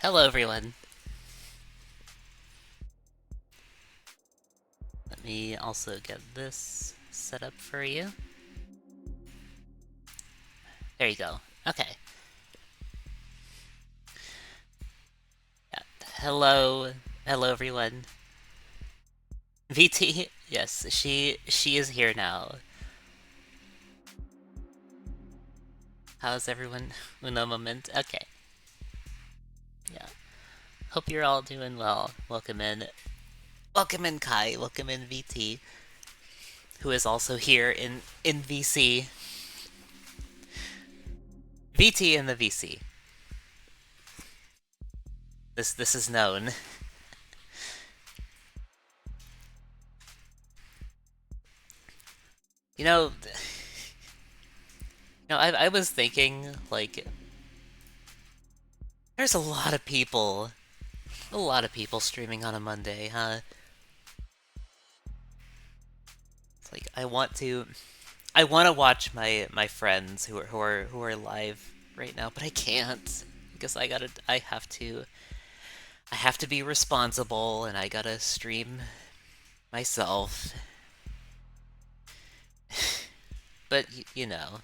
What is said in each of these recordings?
Hello, everyone. Let me also get this set up for you. There you go. Okay. Yeah. Hello, everyone. VT. Yes, she is here now. How's everyone? Uno moment. Okay. Yeah. Hope you're all doing well. Welcome in. Welcome in, Kai. Welcome in, VT, who is also here in VC. VT in the VC. This is known. You know, I was thinking, like, there's a lot of people streaming on a Monday, huh? It's like I want to watch my friends who are live right now, but I can't because I have to be responsible and I gotta stream myself. But you know.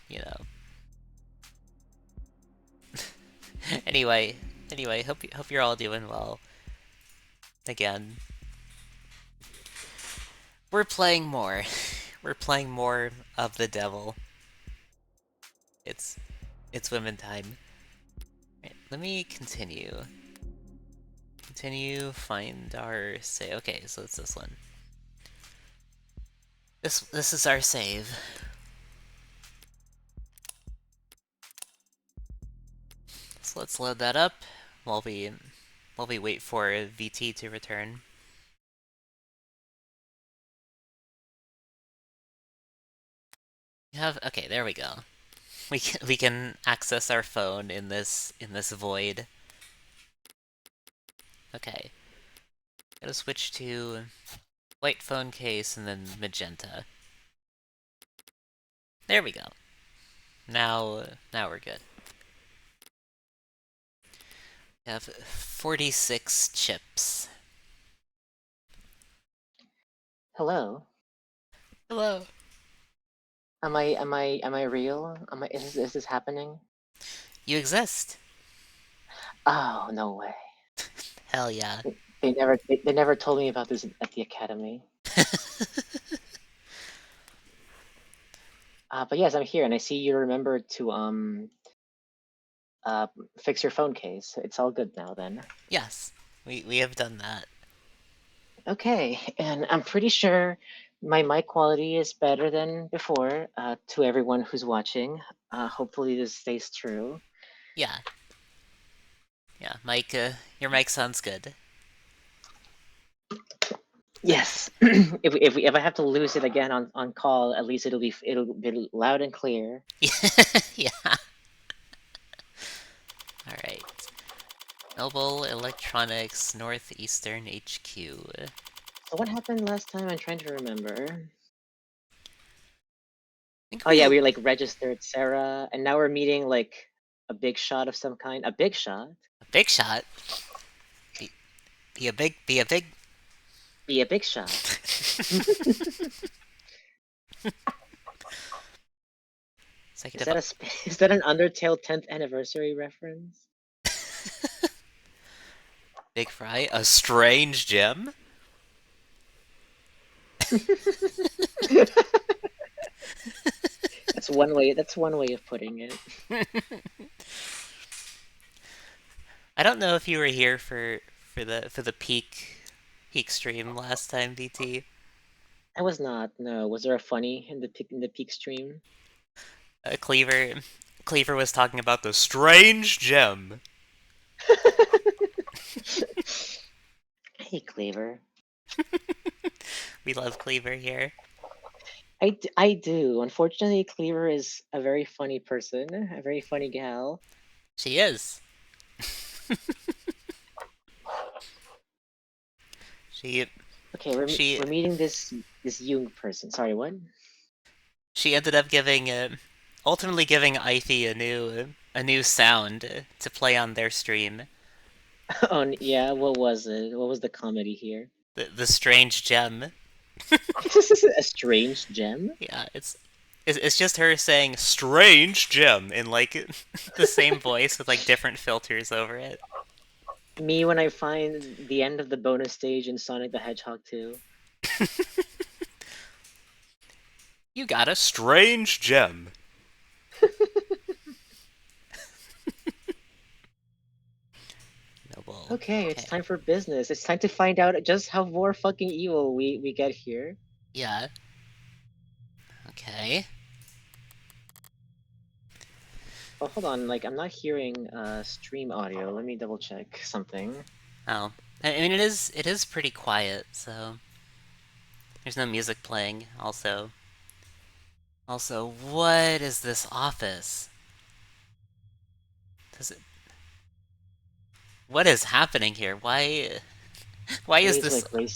Anyway, hope you're all doing well. Again, we're playing more. We're playing more of the devil. It's it's women time. Right, let me continue. Continue, find our save. Okay, so it's this one. This is our save. So let's load that up while we wait for VT to return. Okay, there we go. We can access our phone in this void. Okay. Gotta switch to white phone case and then magenta. There we go. Now we're good. We have 46 chips. Hello. Hello. Am I real? Is this happening? You exist. Oh, no way. Hell yeah. They never told me about this at the academy. But yes, I'm here and I see you remembered to uh fix your phone case. It's all good now then. Yes, we have done that. Okay, and I'm pretty sure my mic quality is better than before, to everyone who's watching. Hopefully this stays true. Yeah, yeah. Mike, your mic sounds good. Yes. If I have to lose it again on call, at least it'll be loud and clear. Yeah. All right. Mobile Electronics Northeastern HQ. So what happened last time? I'm trying to remember. Think Oh we yeah, a we were like registered Serra, and now we're meeting like a big shot of some kind. A big shot? big shot. Be, be a big. Be a big shot. Is Executive. that is that an Undertale 10th anniversary reference? Big Fry. A strange gem. That's one way. That's one way of putting it. I don't know if you were here for the peak stream last time, VT. I was not. No. Was there a funny in the peak stream? Cleaver was talking about the strange gem. Hey, Cleaver. We love Cleaver here. I do. Unfortunately, Cleaver is a very funny person, a very funny gal. She is. She Okay, we're she we're meeting this young person. Sorry, what? she ended up ultimately giving Ivy a new sound to play on their stream. Oh, yeah, what was it? What was the comedy here? The strange gem. A strange gem? Yeah, it's just her saying "strange gem" in like the same voice with like different filters over it. Me when I find the end of the bonus stage in Sonic the Hedgehog 2. You got a strange gem. Noble. Okay, it's Okay. time for business. It's time to find out just how more fucking evil we get here. Yeah. Okay. Oh, hold on, like I'm not hearing stream audio. Let me double check something. Oh. I mean, it is pretty quiet, so there's no music playing. Also, what is this office? Does it? What is happening here? Why I is need to this? like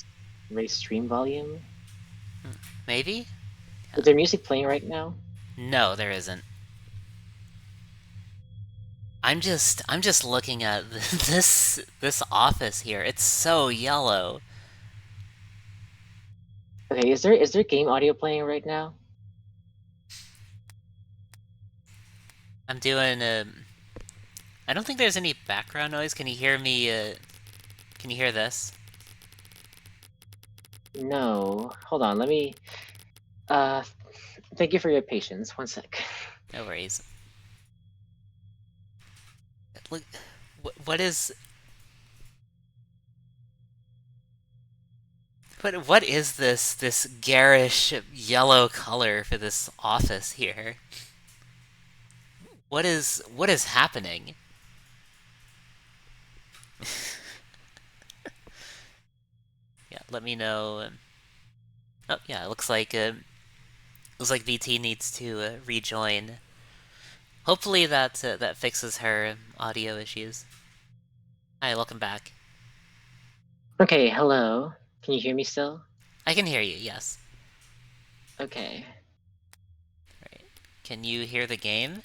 raise stream volume. Maybe? Is Yeah. there music playing right now? No, there isn't. I'm just looking at this office here. It's so yellow. Okay, is there game audio playing right now? I'm doing I don't think there's any background noise. Can you hear me? Can you hear this? No. Hold on, let me uh thank you for your patience. One sec. No worries. Look, what is what is this garish yellow color for this office here? What is happening? Yeah, let me know. Oh yeah, it looks like VT needs to rejoin. Hopefully that fixes her audio issues. Hi, welcome back. Okay, hello. Can you hear me still? I can hear you. Yes. Okay. Right. Can you hear the game?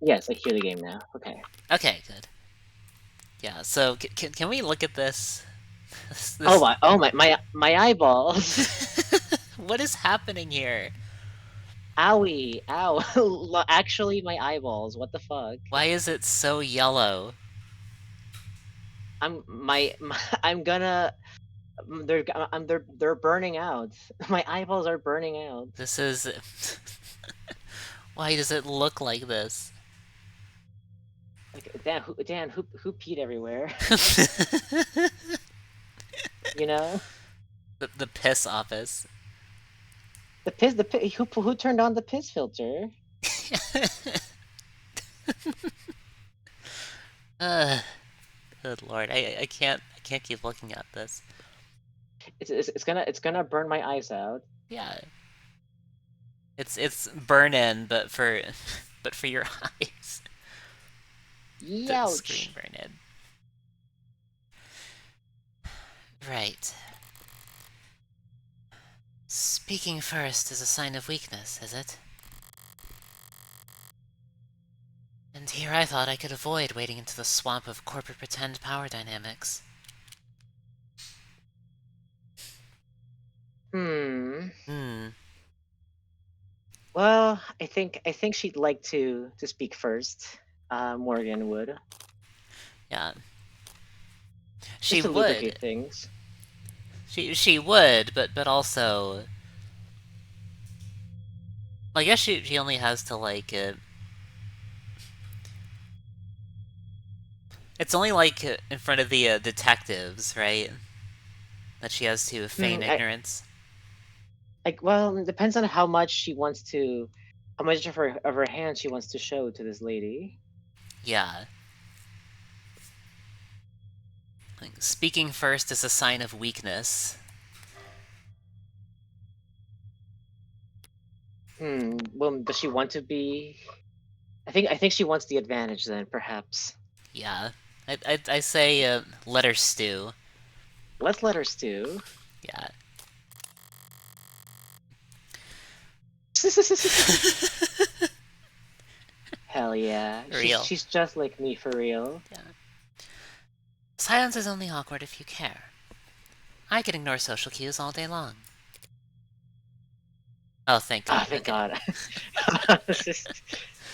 Yes, I hear the game now. Okay. Okay, good. Yeah. So can we look at this? Oh this. my my eyeballs. What is happening here? Owie, ow. Actually my eyeballs. What the fuck? Why is it so yellow? My I'm gonna they're burning out. My eyeballs are burning out. This is. Why does it look like this? Like Dan, who peed everywhere? the You know? the piss office. The piss who turned on the piss filter? uh, Good lord, I can't keep looking at this. It's gonna burn my eyes out. Yeah, it's burn in, but for your eyes. The screen Youch. burn in. Right. Speaking first is a sign of weakness, is it? And here I thought I could avoid wading into the swamp of corporate pretend power dynamics. Hmm. Hmm. Well, I think she'd like to speak first. Morgan would. Yeah. She Just to would. lubricate things. She would, but also, I guess she only has to like. It's only like in front of the detectives, right? That she has to Hmm, feign ignorance. well, it depends on how much of her hand she wants to show to this lady. Yeah. Like, speaking first is a sign of weakness. Well, does she want to be? I think she wants the advantage then, perhaps. Yeah. I say let her stew. Let's let her stew. Yeah. Hell yeah. Real. She's just like me for real. Yeah. Silence is only awkward if you care. I can ignore social cues all day long. Oh, thank Oh, God. thank Okay. God. It's just,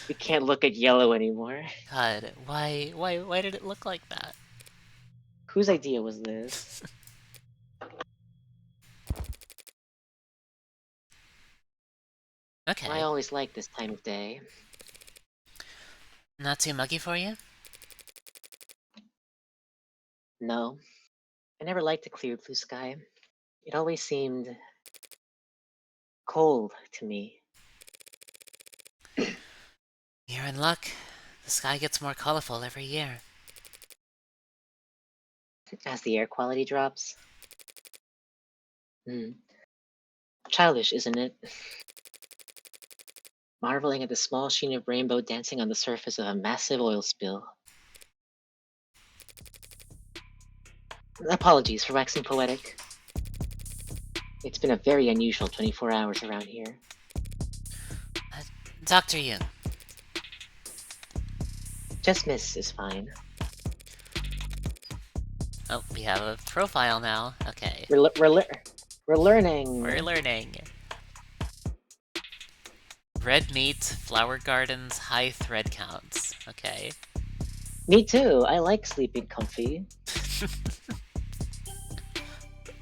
we can't look at yellow anymore. God, why did it look like that? Whose idea was this? I Okay. always like this time of day. Not too muggy for you? No, I never liked a clear blue sky. It always seemed cold to me. You're in luck. The sky gets more colorful every year. As the air quality drops. Hmm. Childish, isn't it? Marveling at the small sheen of rainbow dancing on the surface of a massive oil spill. Apologies for waxing poetic. It's been a very unusual 24 hours around here. Dr. Yoon. Just miss is fine. Oh, we have a profile now. Okay. We're learning. We're learning. Red meat, flower gardens, high thread counts. Okay. Me too. I like sleeping comfy.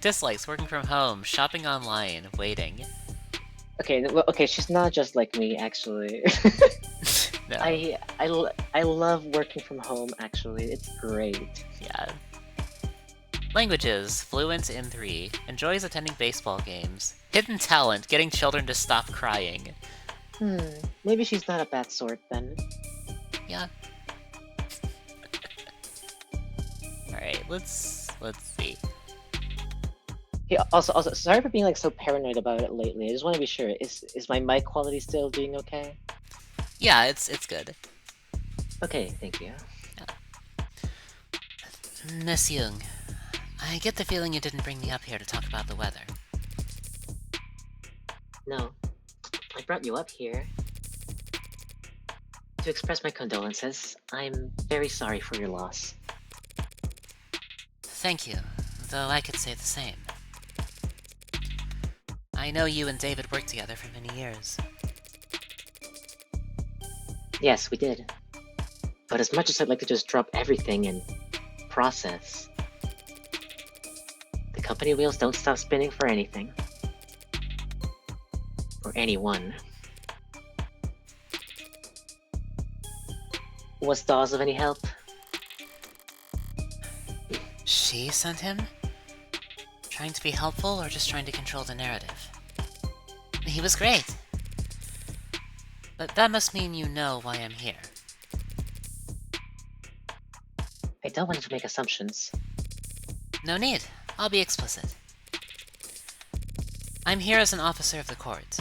Dislikes working from home, shopping online, waiting. Okay, well, okay, she's not just like me, actually. No. I love working from home, actually. It's great. Yeah. Languages, fluent in 3, enjoys attending baseball games. Hidden talent, getting children to stop crying. Maybe she's not a bad sort then. Yeah. Alright, let's see. Yeah, also, sorry for being like so paranoid about it lately. I just want to be sure. Is my mic quality still doing okay? Yeah, it's good. Okay, thank you. Miss Young, I get the feeling you didn't bring me up here to talk about the weather. No, I brought you up here to express my condolences. I'm very sorry for your loss. Thank you, though I could say the same. I know you and David worked together for many years. Yes, we did. But as much as I'd like to just drop everything and process, the company wheels don't stop spinning for anything. Or anyone. Was Dawes of any help? She sent him? Trying to be helpful or just trying to control the narrative? He was great. But that must mean you know why I'm here. I don't want you to make assumptions. No need. I'll be explicit. I'm here as an officer of the court,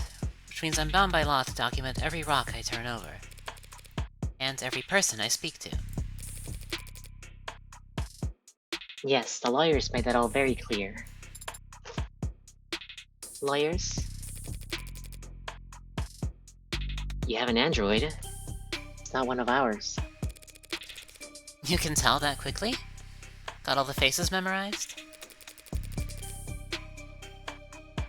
which means I'm bound by law to document every rock I turn over. And every person I speak to. Yes, the lawyers made that all very clear. Lawyers? You have an android. It's not one of ours. You can tell that quickly? Got all the faces memorized?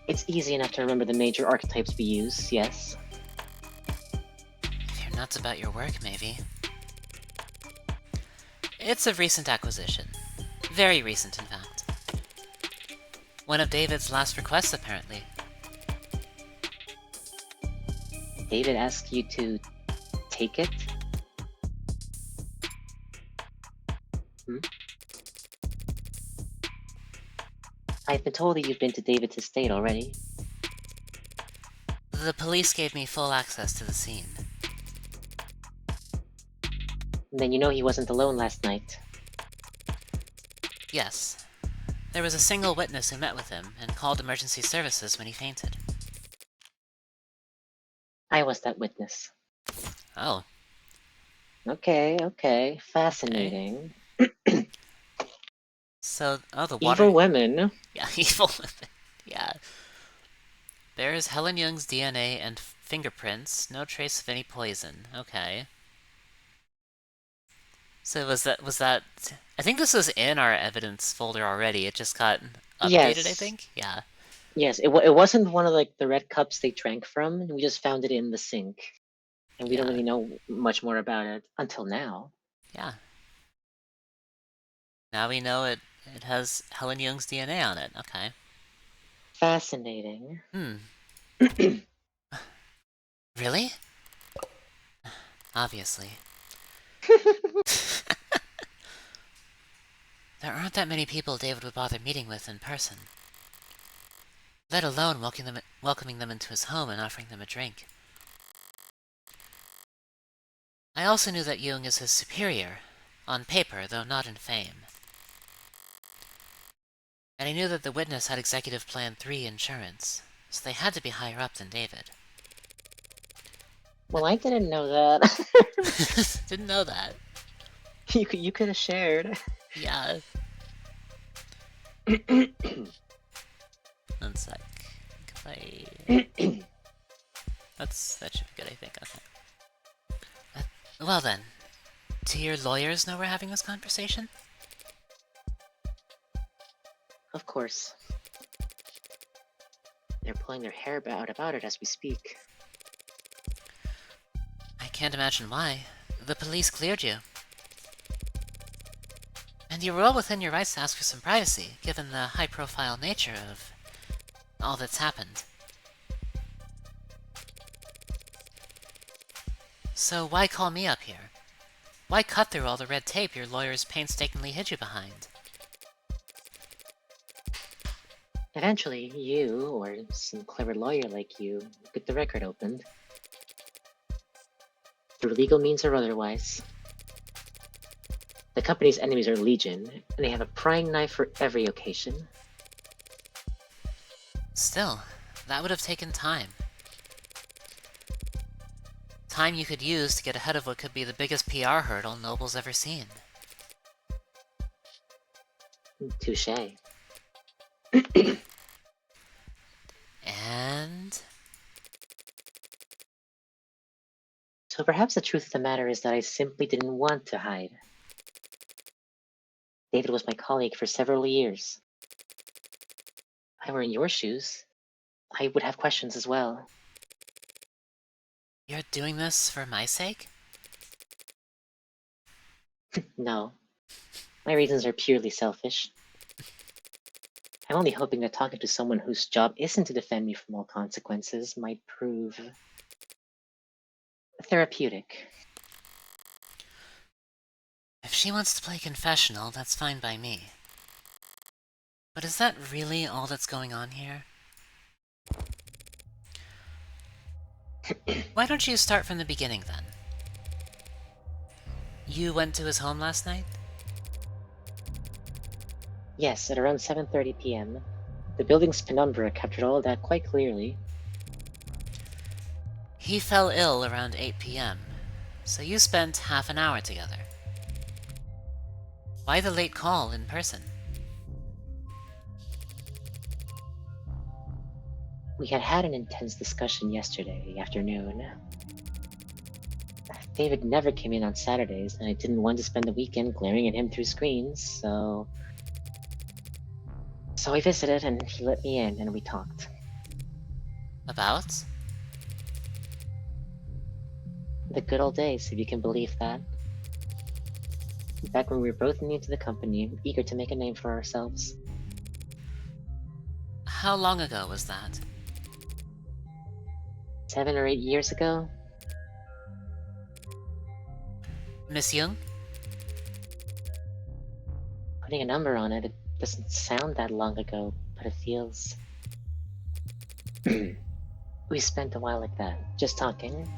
It's easy enough to remember the major archetypes we use, yes. If you're nuts about your work, maybe. It's a recent acquisition. Very recent, in fact. One of David's last requests, apparently. David asked you to take it? I've been told that you've been to David's estate already. The police gave me full access to the scene. And then you know he wasn't alone last night. Yes. There was a single witness who met with him and called emergency services when he fainted. I was that witness. Oh, Okay, okay. fascinating. So, oh, the water... Evil women. Yeah, evil women. Yeah. There is Helen Young's DNA and fingerprints. No trace of any poison. Okay. So was that? I think this was in our evidence folder already. It just got updated, I Yes, think. Yeah, yes. It wasn't one of like the red cups they drank from. We just found it in the sink, and we don't yeah, really know much more about it until now. yeah. Now we know it has Helen Young's DNA on it. Okay. Fascinating. Hmm. Really? Obviously. There aren't that many people David would bother meeting with in person, let alone welcoming them into his home and offering them a drink. I also knew that Jung is his superior, on paper, though not in fame. And I knew that the witness had Executive Plan 3 insurance, so they had to be higher up than David. Well, I didn't know that. Didn't know that. You could have shared. Yeah. One sec. Play. That should be good, I think. Okay. Well then, do your lawyers know we're having this conversation? Of course. They're pulling their hair out about it as we speak. I can't imagine why. The police cleared you. And you were well within your rights to ask for some privacy, given the high-profile nature of all that's happened. So why call me up here? Why cut through all the red tape your lawyers painstakingly hid you behind? Eventually, you, or some clever lawyer like you, get the record opened. Through legal means or otherwise. The company's enemies are legion, and they have a prying knife for every occasion. Still, that would have taken time. Time you could use to get ahead of what could be the biggest PR hurdle Noble's ever seen. Touché. And... So perhaps the truth of the matter is that I simply didn't want to hide. David was my colleague for several years. If I were in your shoes, I would have questions as well. you're doing this for my sake? No, my reasons are purely selfish. I'm only hoping that talking to someone whose job isn't to defend me from all consequences might prove therapeutic. If she wants to play confessional, that's fine by me. But is that really all that's going on here? Why don't you start from the beginning, then? You went to his home last night? Yes, at around 7:30 p.m. The building's penumbra captured all of that quite clearly. He fell ill around 8 p.m., so you spent half an hour together. Why the late call in person? We had had an intense discussion yesterday afternoon. David never came in on Saturdays, and I didn't want to spend the weekend glaring at him through screens, so I visited, and he let me in, and we talked. About? The good old days, if you can believe that. Back when we were both new to the company, eager to make a name for ourselves. How long ago was that? 7 or 8 years ago? Miss Young? Putting a number on it, it doesn't sound that long ago, but it feels... We spent a while like that, just talking.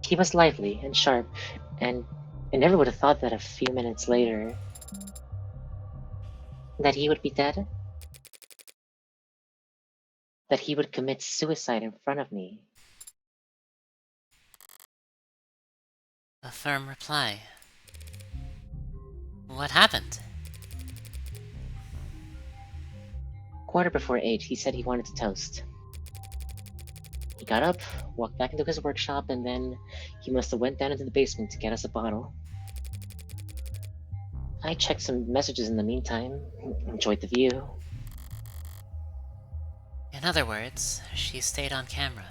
He was lively and sharp, and I never would have thought that a few minutes later, that he would be dead. That he would commit suicide in front of me. A firm reply. What happened? 8:15, he said he wanted to toast. He got up, walked back into his workshop, and then he He must have went down into the basement to get us a bottle. I checked some messages in the meantime, enjoyed the view. In other words, she stayed on camera.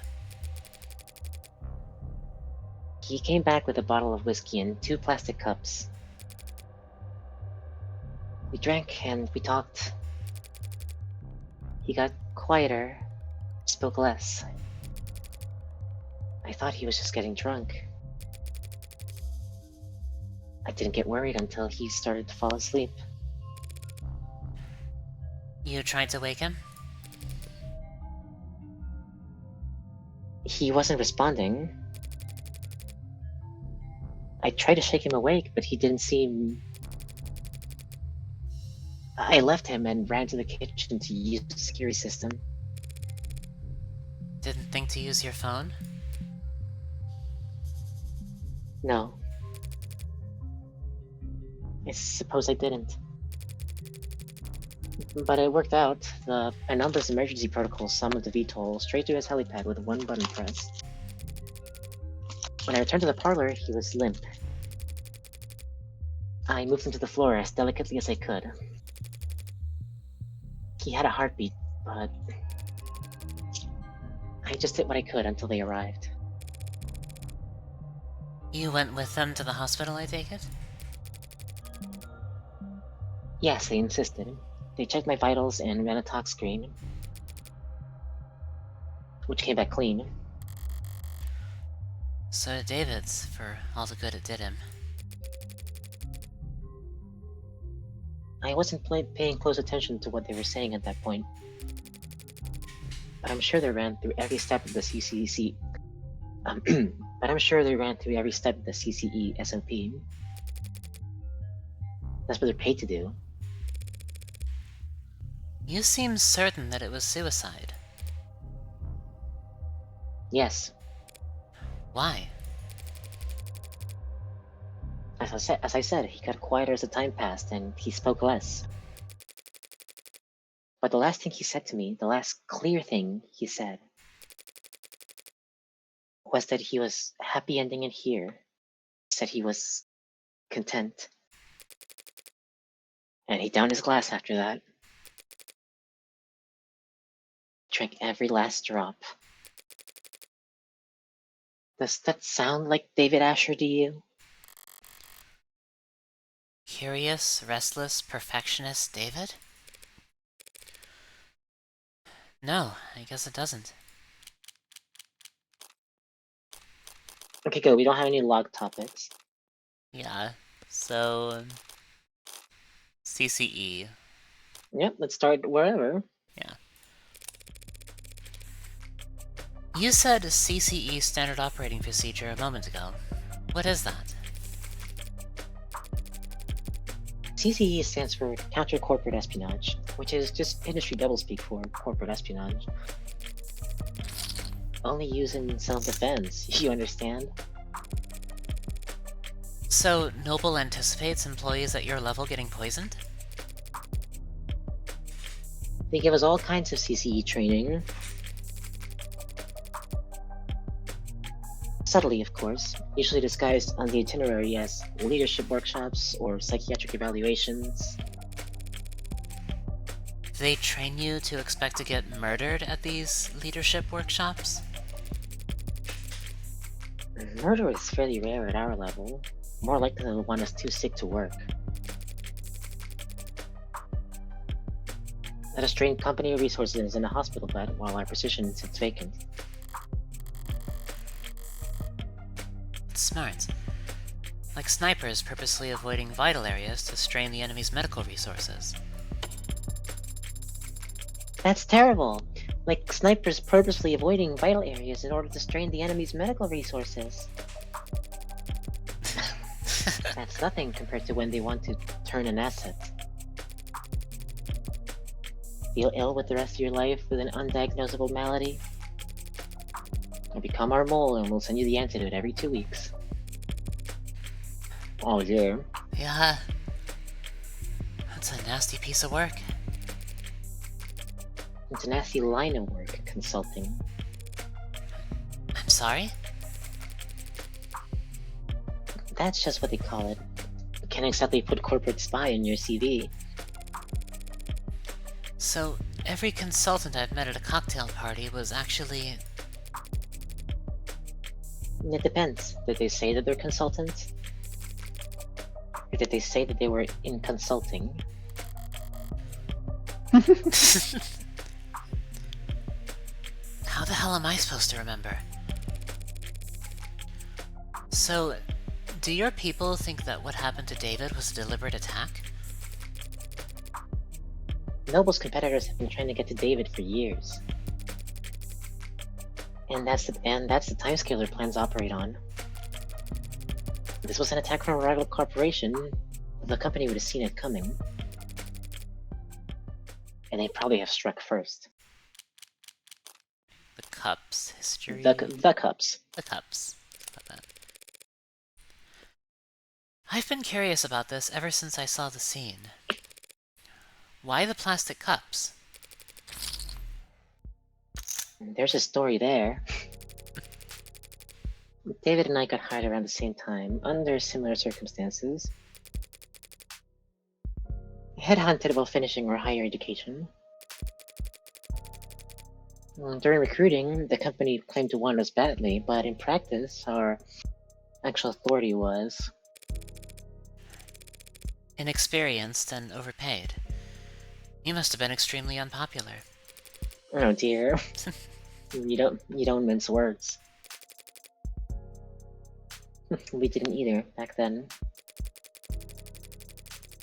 He came back with a bottle of whiskey and 2 plastic cups. We drank and we talked. He got quieter, spoke less. I thought he was just getting drunk. I didn't get worried until he started to fall asleep. You tried to wake him? He wasn't responding. I tried to shake him awake, but he didn't seem... I left him and ran to the kitchen to use the security system. Didn't think to use your phone? No. I suppose I didn't. But it worked out. The anomalous emergency protocol summoned the VTOL straight to his helipad with one button press. When I returned to the parlor, he was limp. I moved him to the floor as delicately as I could. He had a heartbeat, but I just did what I could until they arrived. You went with them to the hospital, I take it? Yes, they insisted. They checked my vitals and ran a tox screen, which came back clean. So did David's, for all the good it did him. I wasn't paying close attention to what they were saying at that point. But I'm sure they ran through every step of the CCE. But I'm sure they ran through every step of the CCE SMP. That's what they're paid to do. You seem certain that it was suicide. Yes. Why? As I said, he got quieter as the time passed, and he spoke less. But the last thing he said to me, the last clear thing he said, was that he was happy ending it here. He said he was content. And he downed his glass after that. Drank every last drop. Does that sound like David Asher to you? Curious, restless, perfectionist David? No, I guess it doesn't. Okay, good. We don't have any log topics. Yeah, so... CCE. Yep, let's start wherever. Yeah. You said CCE standard operating procedure a moment ago. What is that? CCE stands for Counter Corporate Espionage, which is just industry doublespeak for corporate espionage. Only used in self-defense, you understand? So, Noble anticipates employees at your level getting poisoned? They give us all kinds of CCE training. Subtly, of course, usually disguised on the itinerary as leadership workshops or psychiatric evaluations. They train you to expect to get murdered at these leadership workshops? Murder is fairly rare at our level. More likely the one is too sick to work. Let us drain company resources in a hospital bed while our position sits vacant. It's smart. Like snipers purposely avoiding vital areas to strain the enemy's medical resources. That's terrible! Like snipers purposely avoiding vital areas in order to strain the enemy's medical resources. That's nothing compared to when they want to turn an asset. Feel ill with the rest of your life with an undiagnosable malady? Or become our mole and we'll send you the antidote every 2 weeks. Oh yeah. Yeah. That's a nasty piece of work. It's a nasty line of work, consulting. I'm sorry? That's just what they call it. You can't exactly put corporate spy in your CV. So, every consultant I've met at a cocktail party was actually... It depends. Did they say that they're consultants? Or did they say that they were in consulting? How the hell am I supposed to remember? So, do your people think that what happened to David was a deliberate attack? Noble's competitors have been trying to get to David for years. And that's the timescale their plans operate on. If this was an attack from a rival corporation, the company would have seen it coming. And they'd probably have struck first. The Cups history? The Cups. The Cups. About that. I've been curious about this ever since I saw the scene. Why the plastic cups? There's a story there. David and I got hired around the same time, under similar circumstances. Headhunted while finishing our higher education. During recruiting, the company claimed to want us badly, but in practice, our actual authority was... Inexperienced and overpaid. You must have been extremely unpopular. Oh dear. You don't mince words. We didn't either, back then.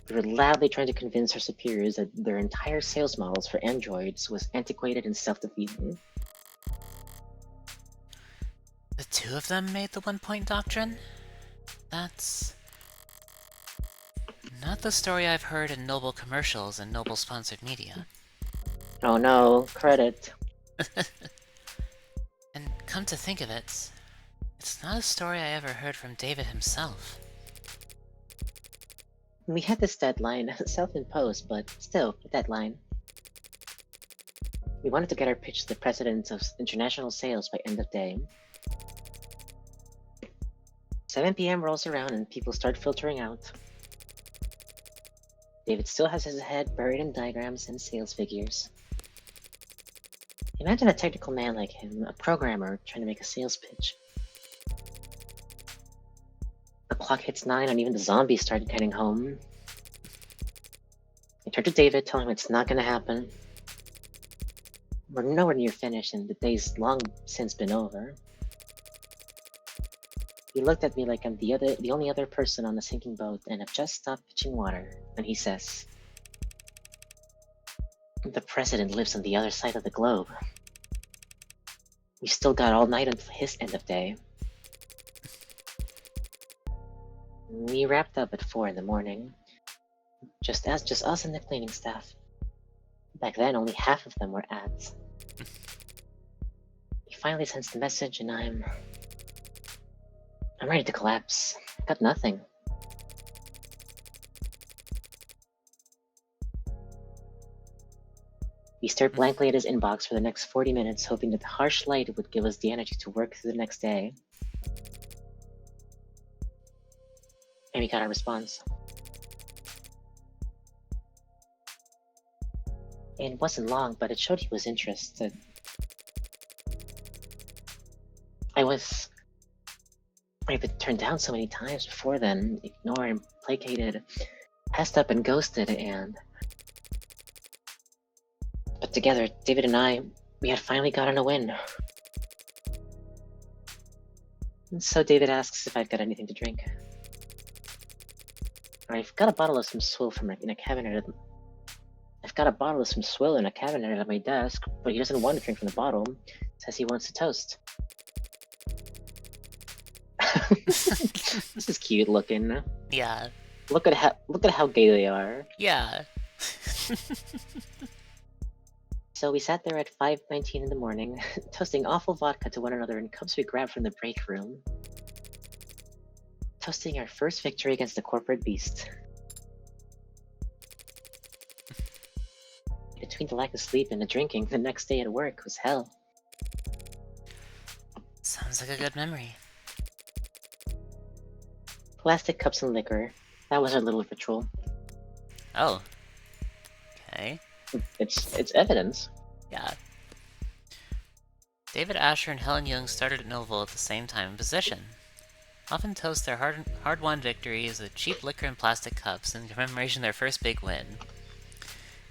We were loudly trying to convince our superiors that their entire sales models for androids was antiquated and self-defeating. The two of them made the one-point doctrine? That's... not the story I've heard in Noble commercials and Noble-sponsored media. Oh no, credit. And come to think of it, it's not a story I ever heard from David himself. We had this deadline, self-imposed, but still, a deadline. We wanted to get our pitch to the president of international sales by end of day. 7 PM rolls around and people start filtering out. David still has his head buried in diagrams and sales figures. Imagine a technical man like him, a programmer, trying to make a sales pitch. The clock hits 9 and even the zombies start heading home. I turn to David, telling him it's not gonna happen. We're nowhere near finished and the day's long since been over. He looked at me like I'm the only other person on the sinking boat and have just stopped pitching water, and he says, "The president lives on the other side of the globe. We've still got all night until his end of day." We wrapped up at 4 in the morning. Just us and the cleaning staff. Back then, only half of them were ads. He finally sends the message and I'm ready to collapse. Got nothing. We stared blankly at his inbox for the next 40 minutes, hoping that the harsh light would give us the energy to work through the next day. And we got a response. It wasn't long, but it showed he was interested. I've been turned down so many times before then, ignored, placated, passed up and ghosted, but together, David and I, we had finally gotten a win. And so David asks if I've got anything to drink. I've got a bottle of some swill in a cabinet at my desk, but he doesn't want to drink from the bottle. Says he wants a toast. This is cute looking. Yeah. Look at how gay they are. Yeah. So we sat there at 5:19 in the morning, toasting awful vodka to one another in cups we grabbed from the break room. Toasting our first victory against the corporate beast. Between the lack of sleep and the drinking, the next day at work was hell. Sounds like a good memory. Plastic cups and liquor. That was our little ritual. Oh. Okay. It's evidence. Yeah. David Asher and Helen Young started at Noble at the same time and position. Often toast their hard-won victories with cheap liquor and plastic cups in commemoration of their first big win.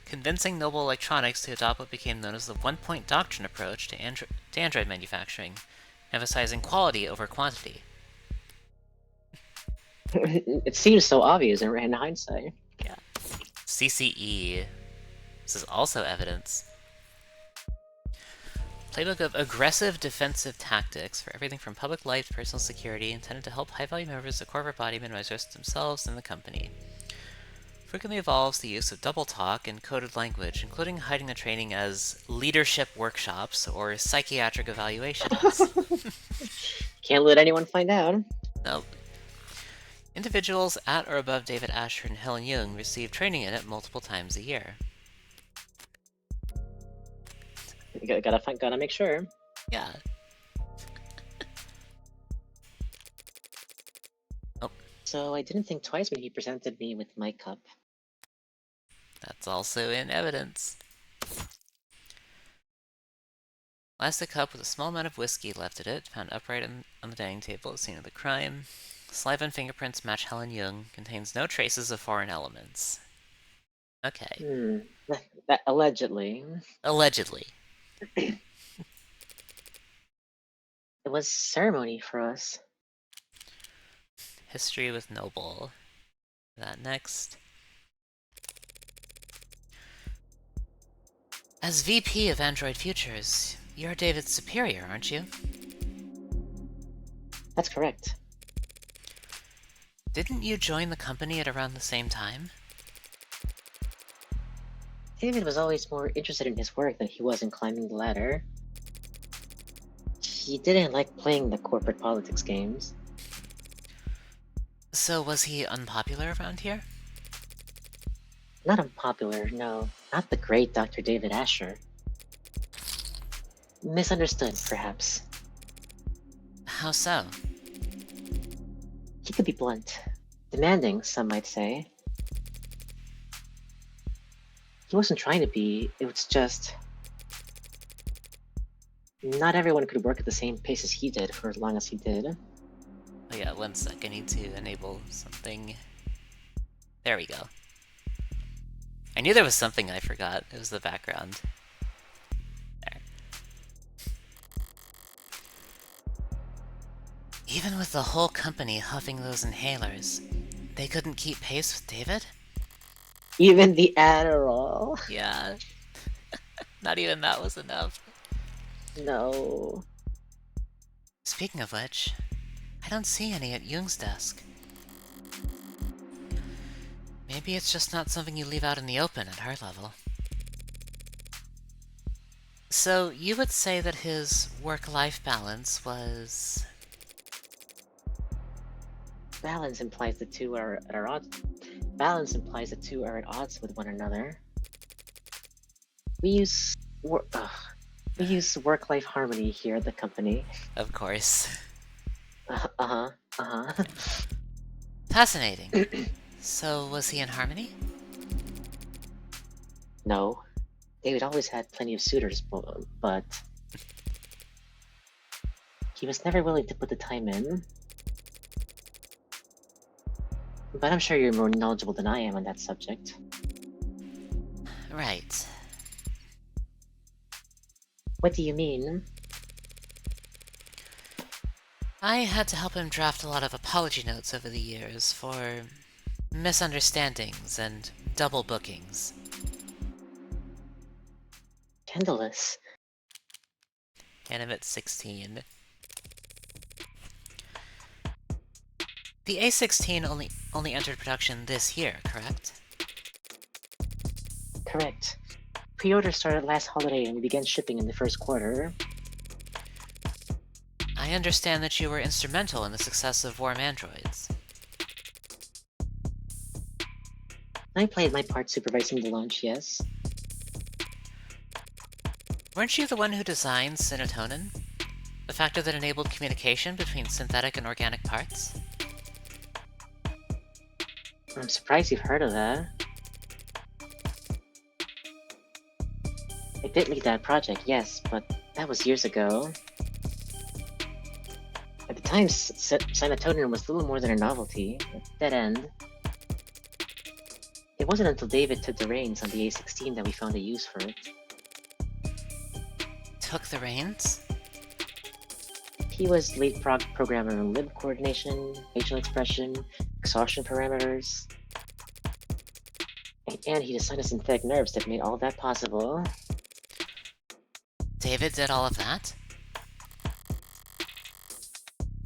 Convincing Noble Electronics to adopt what became known as the one-point doctrine approach to Android manufacturing, emphasizing quality over quantity. It seems so obvious in hindsight. Yeah. CCE. This is also evidence. Playbook of aggressive defensive tactics for everything from public life to personal security, intended to help high-value members of the corporate body minimize risk to themselves and the company. Frequently involves the use of double talk and coded language, including hiding the training as leadership workshops or psychiatric evaluations. Can't let anyone find out. Nope. Individuals at or above David Asher and Helen Young receive training in it multiple times a year. You gotta make sure. Yeah. Oh. So I didn't think twice when he presented me with my cup. That's also in evidence. Plastic cup with a small amount of whiskey left in it, found upright on the dining table at the scene of the crime. Saliva and fingerprints match Helen Young. Contains no traces of foreign elements. Okay. That allegedly. Allegedly. It was ceremony for us. History with Noble. That next. As VP of Android Futures, you're David's superior, aren't you? That's correct. Didn't you join the company at around the same time? David was always more interested in his work than he was in climbing the ladder. He didn't like playing the corporate politics games. So was he unpopular around here? Not unpopular, no. Not the great Dr. David Asher. Misunderstood, perhaps. How so? He could be blunt. Demanding, some might say. He wasn't trying to be, it was just... Not everyone could work at the same pace as he did for as long as he did. Oh yeah, 1 sec, I need to enable something. There we go. I knew there was something I forgot. It was the background. There. Even with the whole company huffing those inhalers, they couldn't keep pace with David? Even the Adderall? Yeah. Not even that was enough. No. Speaking of which, I don't see any at Jung's desk. Maybe it's just not something you leave out in the open at her level. So, you would say that his work-life balance was... Balance implies the two are at odds. Balance implies the two are at odds with one another. We use work-life harmony here at the company. Of course. Uh-huh. Fascinating. So, was he in harmony? No. David always had plenty of suitors, but... he was never willing to put the time in. But I'm sure you're more knowledgeable than I am on that subject. Right. What do you mean? I had to help him draft a lot of apology notes over the years for misunderstandings and double bookings. Scandalous. Animate 16. The A16 only entered production this year, correct? Correct. Pre-order started last holiday and we began shipping in the first quarter. I understand that you were instrumental in the success of Warm Androids. I played my part supervising the launch, yes. Weren't you the one who designed Synatonin? The factor that enabled communication between synthetic and organic parts? I'm surprised you've heard of that. I did lead that project, yes, but that was years ago. At the time, Sanatonin was little more than a novelty, a dead end. It wasn't until David took the reins on the A16 that we found a use for it. Took the reins? He was lead programmer in lib coordination, facial expression, exhaustion parameters, and he designed the synthetic nerves that made all that possible. David did all of that?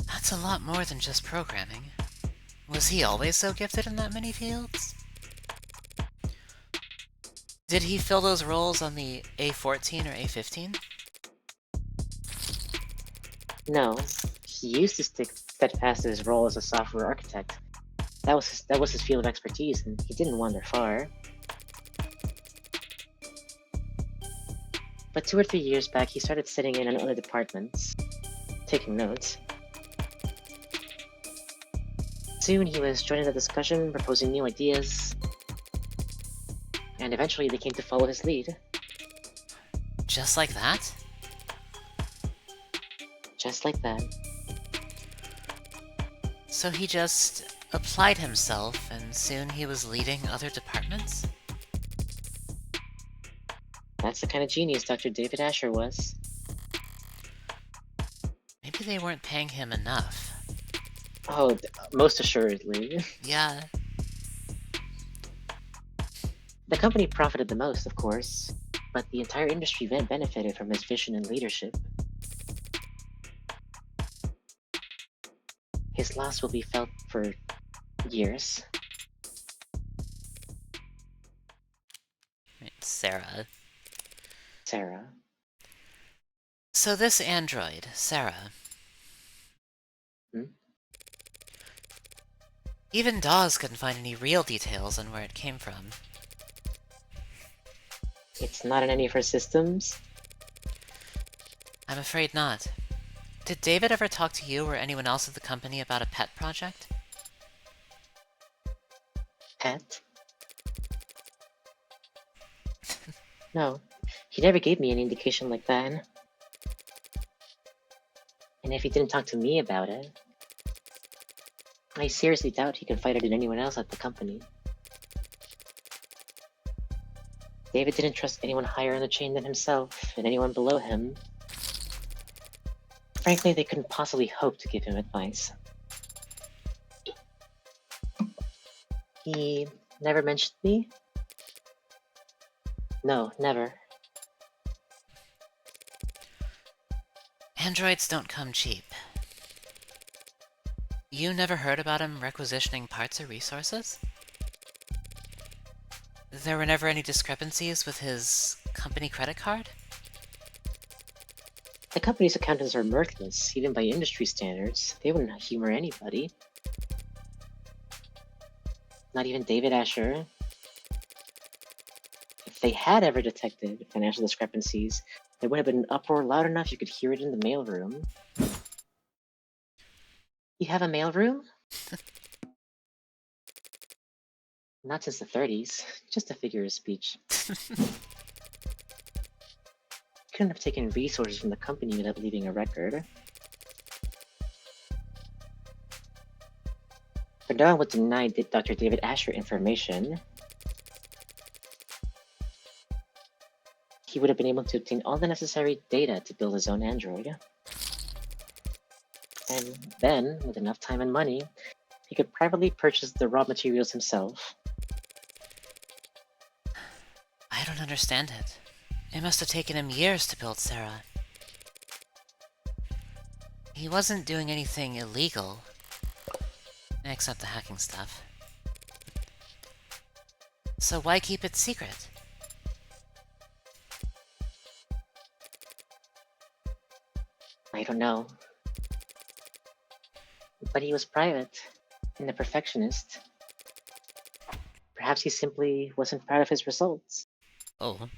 That's a lot more than just programming. Was he always so gifted in that many fields? Did he fill those roles on the A14 or A15? No, he used to stick steadfast to his role as a software architect. That was his field of expertise, and he didn't wander far. But 2 or 3 years back, he started sitting in on other departments, taking notes. Soon he was joining the discussion, proposing new ideas, and eventually they came to follow his lead. Just like that? Just like that. So he just applied himself, and soon he was leading other departments? That's the kind of genius Dr. David Asher was. Maybe they weren't paying him enough. Oh, most assuredly. Yeah. The company profited the most, of course, but the entire industry benefited from his vision and leadership. His loss will be felt for years. Serra. Serra. So this android, Serra. Hmm? Even Dawes couldn't find any real details on where it came from. It's not in any of her systems? I'm afraid not. Did David ever talk to you or anyone else at the company about a pet project? Pet? No, he never gave me any indication like that. And if he didn't talk to me about it, I seriously doubt he confided in anyone else at the company. David didn't trust anyone higher in the chain than himself, and anyone below him. Frankly, they couldn't possibly hope to give him advice. He never mentioned me? No, never. Androids don't come cheap. You never heard about him requisitioning parts or resources? There were never any discrepancies with his company credit card? The company's accountants are mirthless, even by industry standards. They wouldn't humor anybody. Not even David Asher. If they had ever detected financial discrepancies, there would have been an uproar loud enough you could hear it in the mailroom. You have a mailroom? Not since the 30s. Just a figure of speech. Couldn't have taken resources from the company without leaving a record. But no one would deny Dr. David Asher information. He would have been able to obtain all the necessary data to build his own android. And then, with enough time and money, he could privately purchase the raw materials himself. I don't understand it. It must have taken him years to build Serra. He wasn't doing anything illegal. Except the hacking stuff. So why keep it secret? I don't know. But he was private, and a perfectionist. Perhaps he simply wasn't proud of his results. Oh.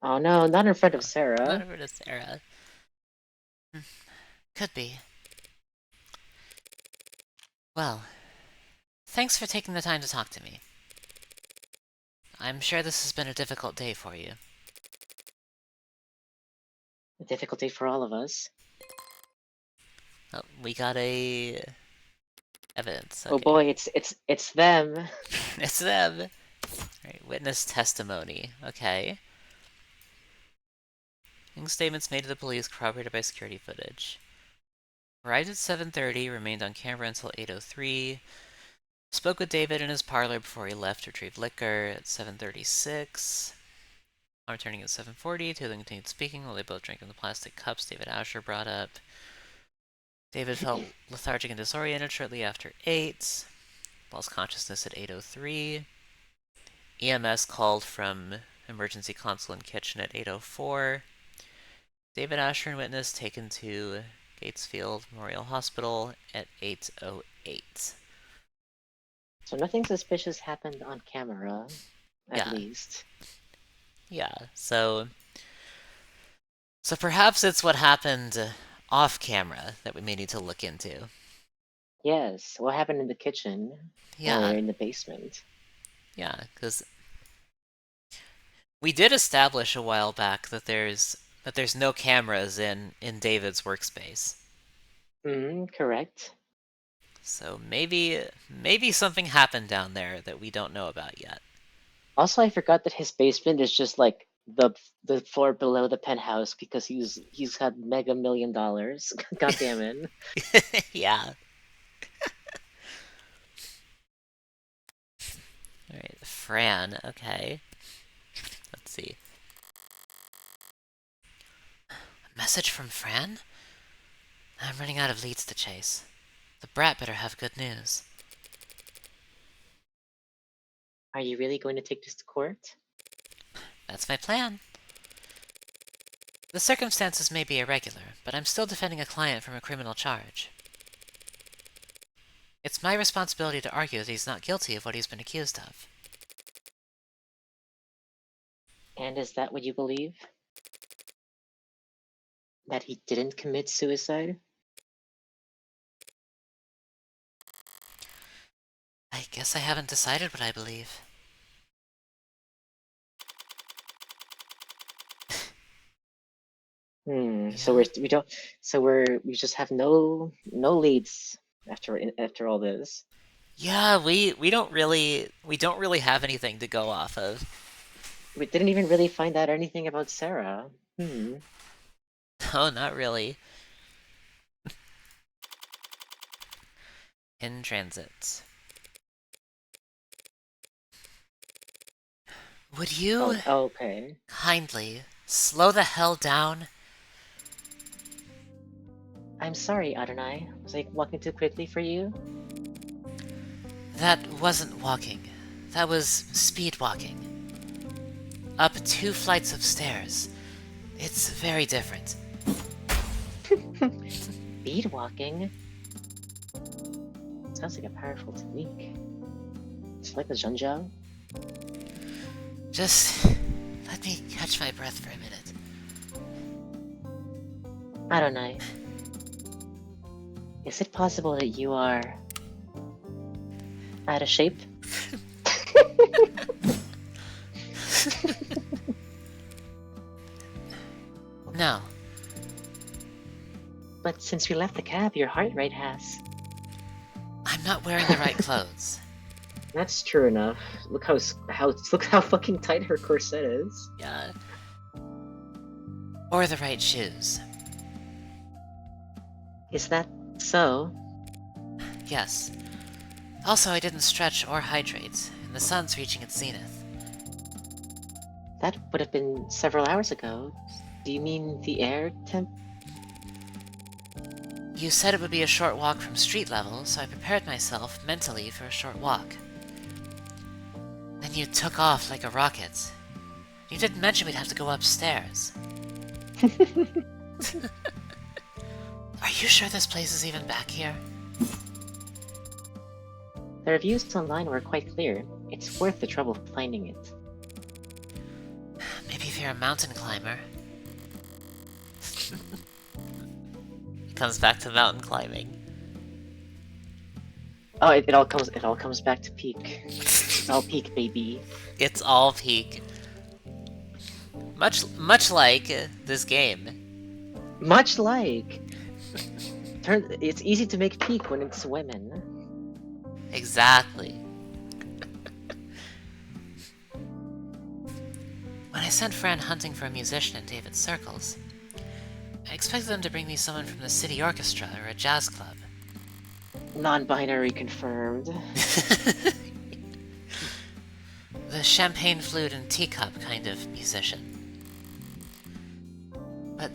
Oh no, not in front of Serra. Not over to Serra. Could be. Well, Thanks for taking the time to talk to me. I'm sure this has been a difficult day for you. A difficulty for all of us. Oh, we got a... evidence. Oh Okay. boy, it's them. It's them! Alright, witness testimony. Okay. Statements made to the police corroborated by security footage. Arrived at 7:30, remained on camera until 8:03. Spoke with David in his parlor before he left to retrieve liquor at 7:36. On returning at 7:40, two of them continued speaking while they both drank in the plastic cups David Asher brought up. David felt lethargic and disoriented shortly after 8. Lost consciousness at 8:03. EMS called from emergency console and kitchen at 8:04. David Asher and witness taken to Gatesfield Memorial Hospital at 8:08. So nothing suspicious happened on camera, at Yeah. least. Yeah, so perhaps it's what happened off camera that we may need to look into. Yes, what happened in the kitchen? Yeah. Or in the basement? Yeah, because we did establish a while back that there's no cameras in David's workspace. Correct. So maybe something happened down there that we don't know about yet. Also, I forgot that his basement is just like the floor below the penthouse because he's had mega $1 million. God damn it. Yeah. Alright, Fran, okay. Let's see. A message from Fran? I'm running out of leads to chase. The brat better have good news. Are you really going to take this to court? That's my plan. The circumstances may be irregular, but I'm still defending a client from a criminal charge. It's my responsibility to argue that he's not guilty of what he's been accused of. And is that what you believe? That he didn't commit suicide? I guess I haven't decided what I believe. So Yeah. we just have no leads after all this. Yeah, we don't really have anything to go off of. We didn't even really find out anything about Serra. No, not really. In transit. Would you Okay. kindly slow the hell down? I'm sorry, Adonai. Was I walking too quickly for you? That wasn't walking. That was speed walking. Up 2 flights of stairs. It's very different. Speed walking? Sounds like a powerful technique. It's like a Zhenzhou? Just let me catch my breath for a minute. Adonai. Is it possible that you are out of shape? No. But since we left the cab, your heart rate has. I'm not wearing the right clothes. That's true enough. Look how fucking tight her corset is. Yeah. Or the right shoes. Is that so? Yes. Also, I didn't stretch or hydrate, and the sun's reaching its zenith. That would have been several hours ago. Do you mean the air temp? You said it would be a short walk from street level, so I prepared myself mentally for a short walk. Then you took off like a rocket. You didn't mention we'd have to go upstairs. Are you sure this place is even back here? The reviews online were quite clear. It's worth the trouble finding it. Maybe if you're a mountain climber. It comes back to mountain climbing. Oh, it all comes back to peak. It's all peak, baby. It's all peak. Much like this game. Much like. It's easy to make peak when it's women. Exactly. When I sent Fran hunting for a musician in David's circles, I expected them to bring me someone from the city orchestra or a jazz club. Non-binary confirmed. The champagne flute and teacup kind of musician. But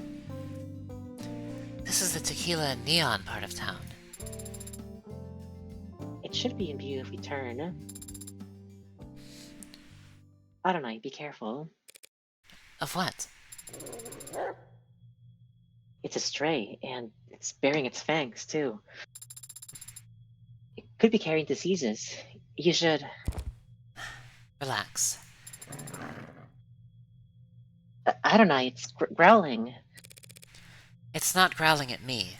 this is the tequila and neon part of town. It should be in view if we turn. I don't know, be careful. Of what? It's a stray, and it's bearing its fangs, too. It could be carrying diseases. You should... Relax. I don't know, it's growling. It's not growling at me.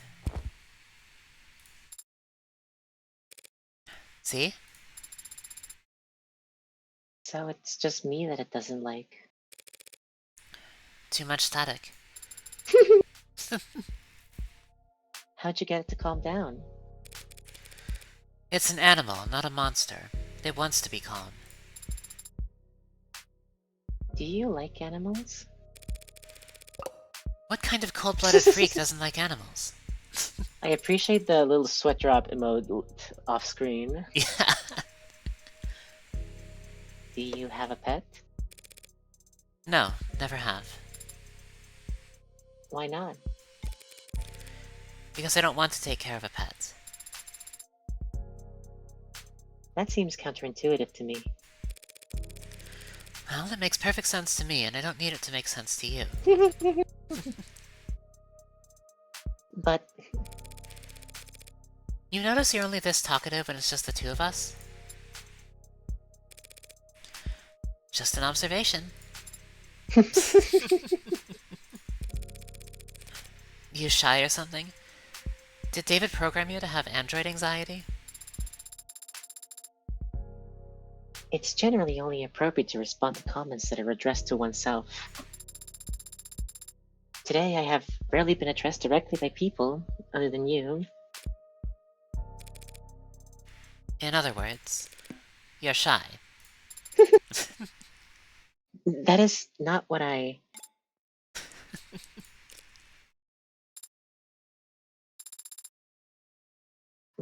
See? So it's just me that it doesn't like. Too much static. How'd you get it to calm down? It's an animal, not a monster. It wants to be calm. Do you like animals? What kind of cold-blooded freak doesn't like animals? I appreciate the little sweat drop emote off screen. Yeah. Do you have a pet? No, never have. Why not? Because I don't want to take care of a pet. That seems counterintuitive to me. Well, it makes perfect sense to me, and I don't need it to make sense to you. But... You notice you're only this talkative when it's just the two of us? Just an observation. You shy or something? Did David program you to have android anxiety? It's generally only appropriate to respond to comments that are addressed to oneself. Today I have rarely been addressed directly by people, other than you. In other words, you're shy. That is not what I...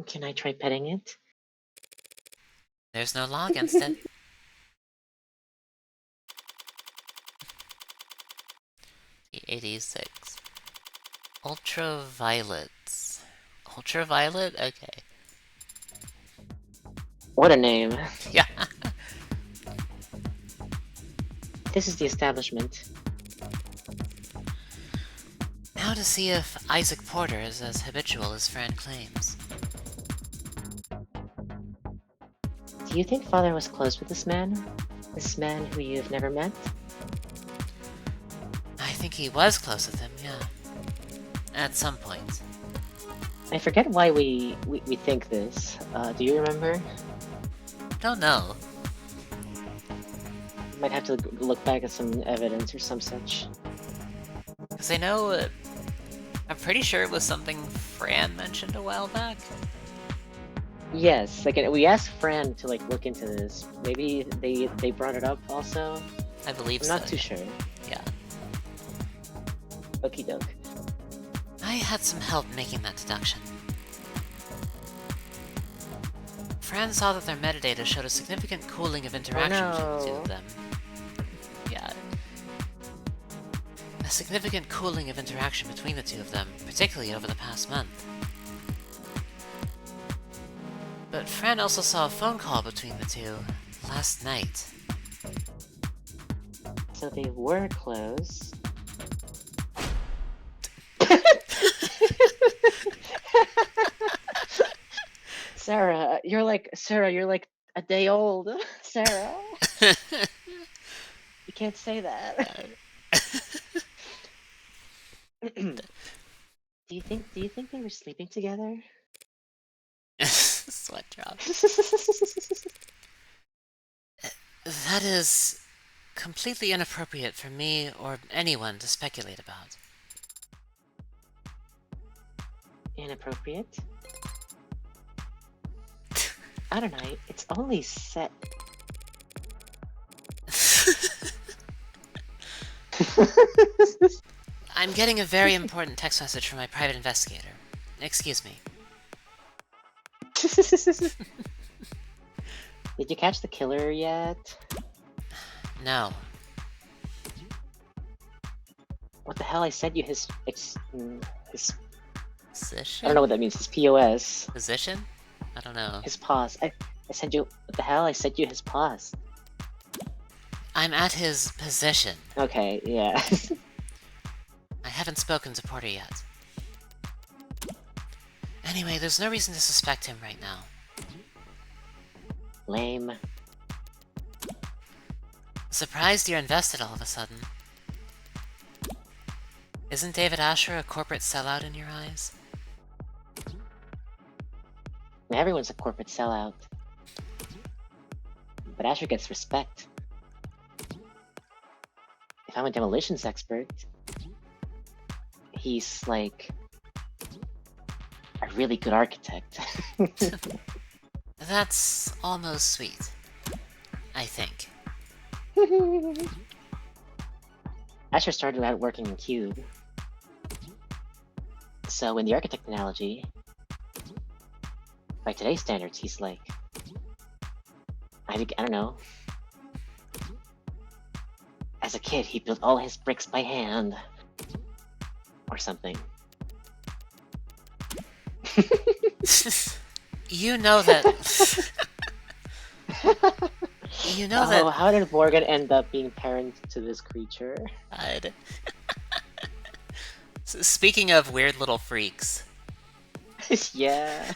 Can I try petting it? There's no law against it. 86. Ultraviolets. Ultraviolet? Okay. What a name. Yeah. This is the establishment. Now to see if Isaac Porter is as habitual as Fran claims. Do you think Father was close with this man? This man who you've never met? I think he was close with him, yeah. At some point. I forget why we think this. Do you remember? Don't know. Might have to look back at some evidence or some such. Because I know... I'm pretty sure it was something Fran mentioned a while back. Yes, like we asked Fran to like look into this. Maybe they brought it up also. I believe I'm so. not too sure. Yeah. Okie doke. I had some help making that deduction. Fran saw that their metadata showed a significant cooling of interaction between the two of them. Yeah. A significant cooling of interaction between the two of them, particularly over the past month. But Fran also saw a phone call between the two last night. So they were close. Serra, you're like a day old. Serra, you can't say that. Do you think they were sleeping together? Sweat drop. That is completely inappropriate for me or anyone to speculate about. Inappropriate? I don't know, it's only set. I'm getting a very important text message from my private investigator. Excuse me. Did you catch the killer yet? No. What the hell? I sent you his Position? I don't know what that means. His POS. Position? I don't know. His pause. I sent you. What the hell? I sent you his pause. I'm at his position. Okay, yeah. I haven't spoken to Porter yet. Anyway, there's no reason to suspect him right now. Lame. Surprised you're invested all of a sudden. Isn't David Asher a corporate sellout in your eyes? Everyone's a corporate sellout. But Asher gets respect. If I'm a demolitions expert, he's like a really good architect. That's almost sweet. I think. Asher started out working in Cube. So in the architect analogy, by today's standards, he's like, I don't know. As a kid, he built all his bricks by hand. Or something. You know that... You know that... Oh, how did Morgan end up being parent to this creature? God. Speaking of weird little freaks... Yeah.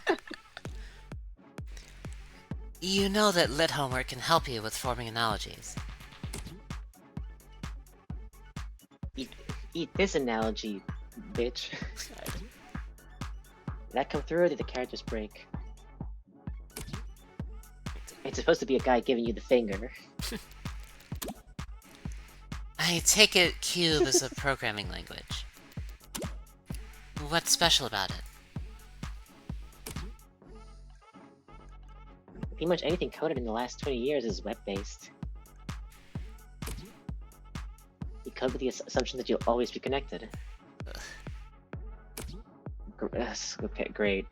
You know that lit homework can help you with forming analogies. Eat this analogy, bitch. Did that come through or did the characters break? It's supposed to be a guy giving you the finger. I take it Cube is a programming language. What's special about it? Pretty much anything coded in the last 20 years is web-based. You code with the assumption that you'll always be connected. Okay, great.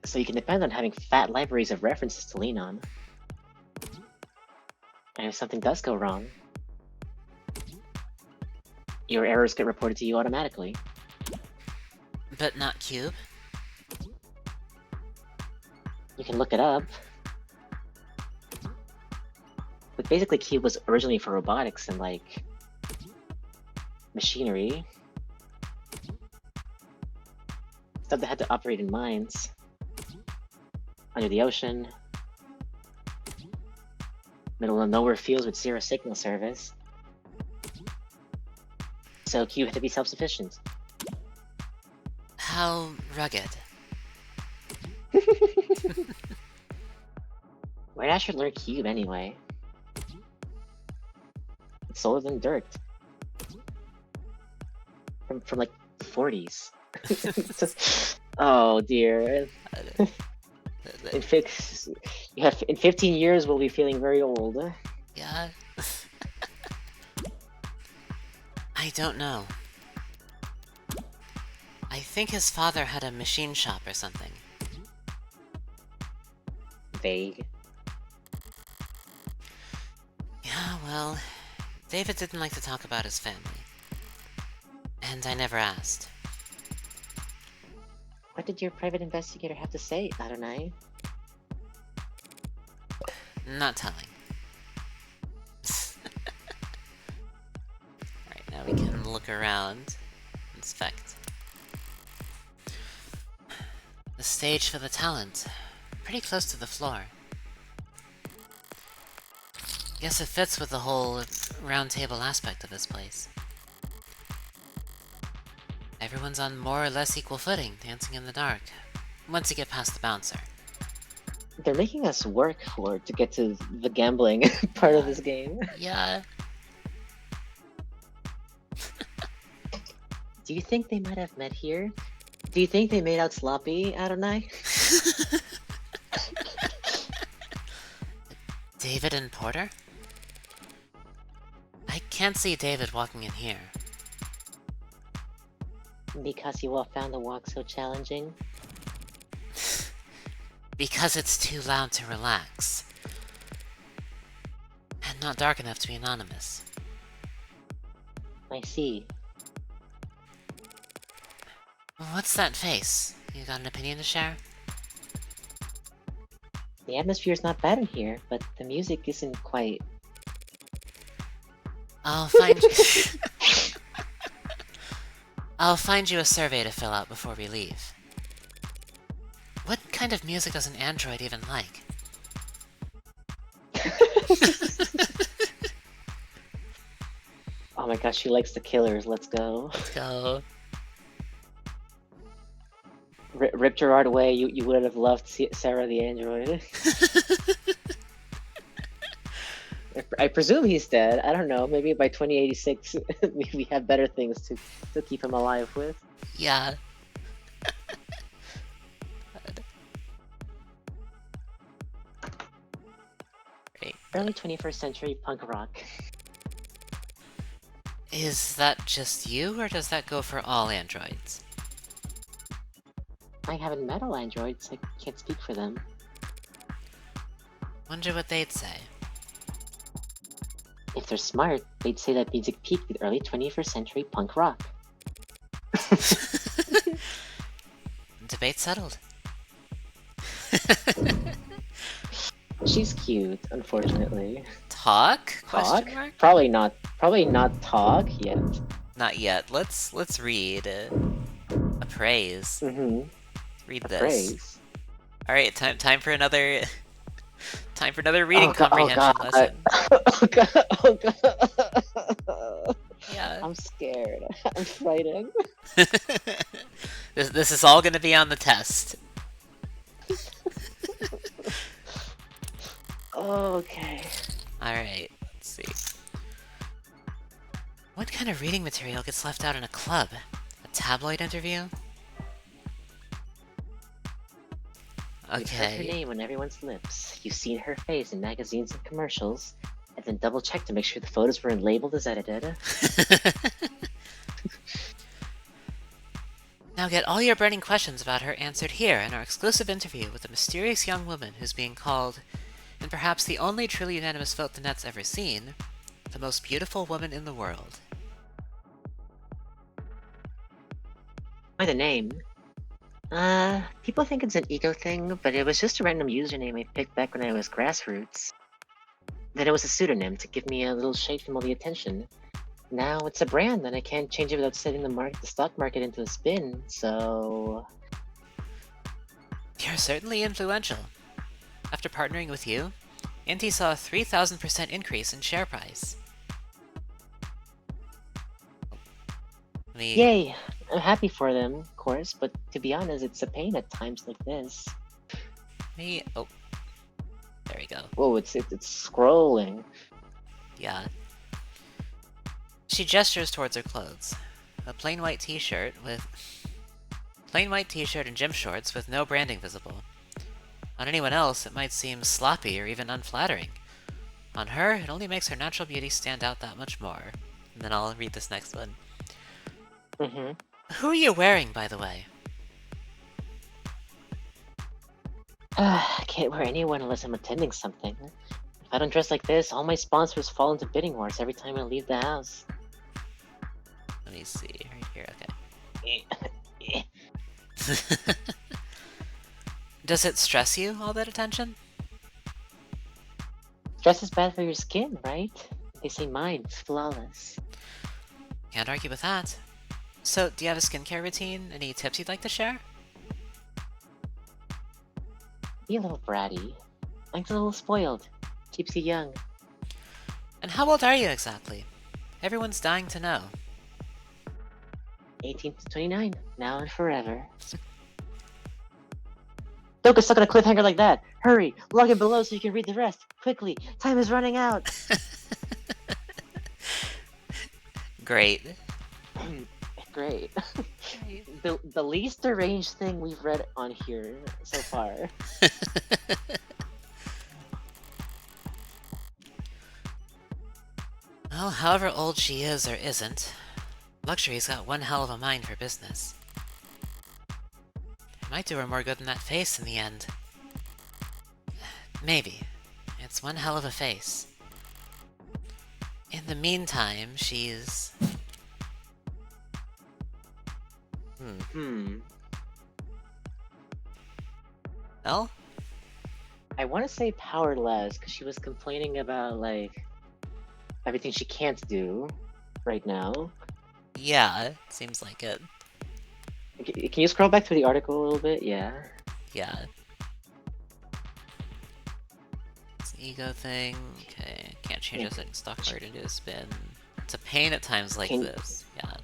So you can depend on having fat libraries of references to lean on. And if something does go wrong, your errors get reported to you automatically. But not Cube? You can look it up. But basically Cube was originally for robotics and like machinery. Stuff that had to operate in mines. Under the ocean. Middle of nowhere fields with zero signal service. So Cube had to be self-sufficient. How rugged? Where'd Asher learn Cube anyway? It's older than dirt. From like the 40s. Oh dear. In 15 years we'll be feeling very old. Yeah? I don't know. I think his father had a machine shop or something. Vague. Yeah, well, David didn't like to talk about his family. And I never asked. What did your private investigator have to say, Adonai? Not telling. Right, now we can look around, inspect. The stage for the talent. Pretty close to the floor. Guess it fits with the whole round table aspect of this place. Everyone's on more or less equal footing, dancing in the dark. once you get past the bouncer. They're making us work to get to the gambling part of this game. Yeah. Do you think they might have met here? Do you think they made out sloppy, Adonai? David and Porter? I can't see David walking in here. Because you all found the walk so challenging? Because it's too loud to relax. And not dark enough to be anonymous. I see. What's that face? You got an opinion to share? The atmosphere's not bad in here, but the music isn't quite... I'll find... I'll find you a survey to fill out before we leave. What kind of music does an android even like? Oh my gosh, she likes the Killers, let's go. Go. Rip Gerard away, you would have loved Serra the android. I presume he's dead. I don't know. Maybe by 2086 we have better things to keep him alive with. Yeah. Great. Early 21st century punk rock. Is that just you, or does that go for all androids? I haven't met all androids, I can't speak for them. Wonder what they'd say. If they're smart, they'd say that music peaked with early 21st century punk rock. Debate settled. She's cute, unfortunately. Talk? Talk? Question mark? Probably not talk yet. Not yet. Let's read a praise. Mm-hmm. Read this. Praise. All right, time for another reading comprehension God. lesson. Oh god, oh god. Yeah. I'm scared. I'm frightened. This is all gonna be on the test. Okay. All right. Let's see. What kind of reading material gets left out in a club? A tabloid interview? You've heard her Okay. name on everyone's lips. You've seen her face in magazines and commercials, and then double check to make sure the photos weren't labeled as edited. Now get all your burning questions about her answered here in our exclusive interview with a mysterious young woman who's being called, in perhaps the only truly unanimous vote the net's ever seen, the most beautiful woman in the world. By the name. People think it's an ego thing, but it was just a random username I picked back when I was grassroots. Then it was a pseudonym to give me a little shade from all the attention. Now it's a brand, and I can't change it without setting the stock market into a spin, so... You're certainly influential. After partnering with you, Inti saw a 3,000% increase in share price. Yay! I'm happy for them, of course, but to be honest, it's a pain at times like this. Oh. There we go. Whoa, it's scrolling. Yeah. She gestures towards her clothes. A plain white t-shirt and gym shorts with no branding visible. On anyone else, it might seem sloppy or even unflattering. On her, it only makes her natural beauty stand out that much more. And then I'll read this next one. Mm-hmm. Who are you wearing, by the way? I can't wear anyone unless I'm attending something. If I don't dress like this, all my sponsors fall into bidding wars every time I leave the house. Let me see. Right here, okay. Does it stress you, all that attention? Stress is bad for your skin, right? They say mine's flawless. Can't argue with that. So, do you have a skincare routine? Any tips you'd like to share? Be a little bratty. Mine's a little spoiled. Keeps you young. And how old are you exactly? Everyone's dying to know. 18 to 29, now and forever. Don't get stuck on a cliffhanger like that. Hurry, log in below so you can read the rest. Quickly, time is running out. Great. Great. The least deranged thing we've read on here so far. Well, however old she is or isn't, Luxury's got one hell of a mind for business. It might do her more good than that face in the end. Maybe. It's one hell of a face. In the meantime, she's... Well? I want to say powerless, because she was complaining about, like, everything she can't do right now. Yeah, seems like it. Can you scroll back through the article a little bit? Yeah. Yeah. It's an ego thing. Okay, can't change a second stock card into a spin. It's a pain at times like this. Yeah.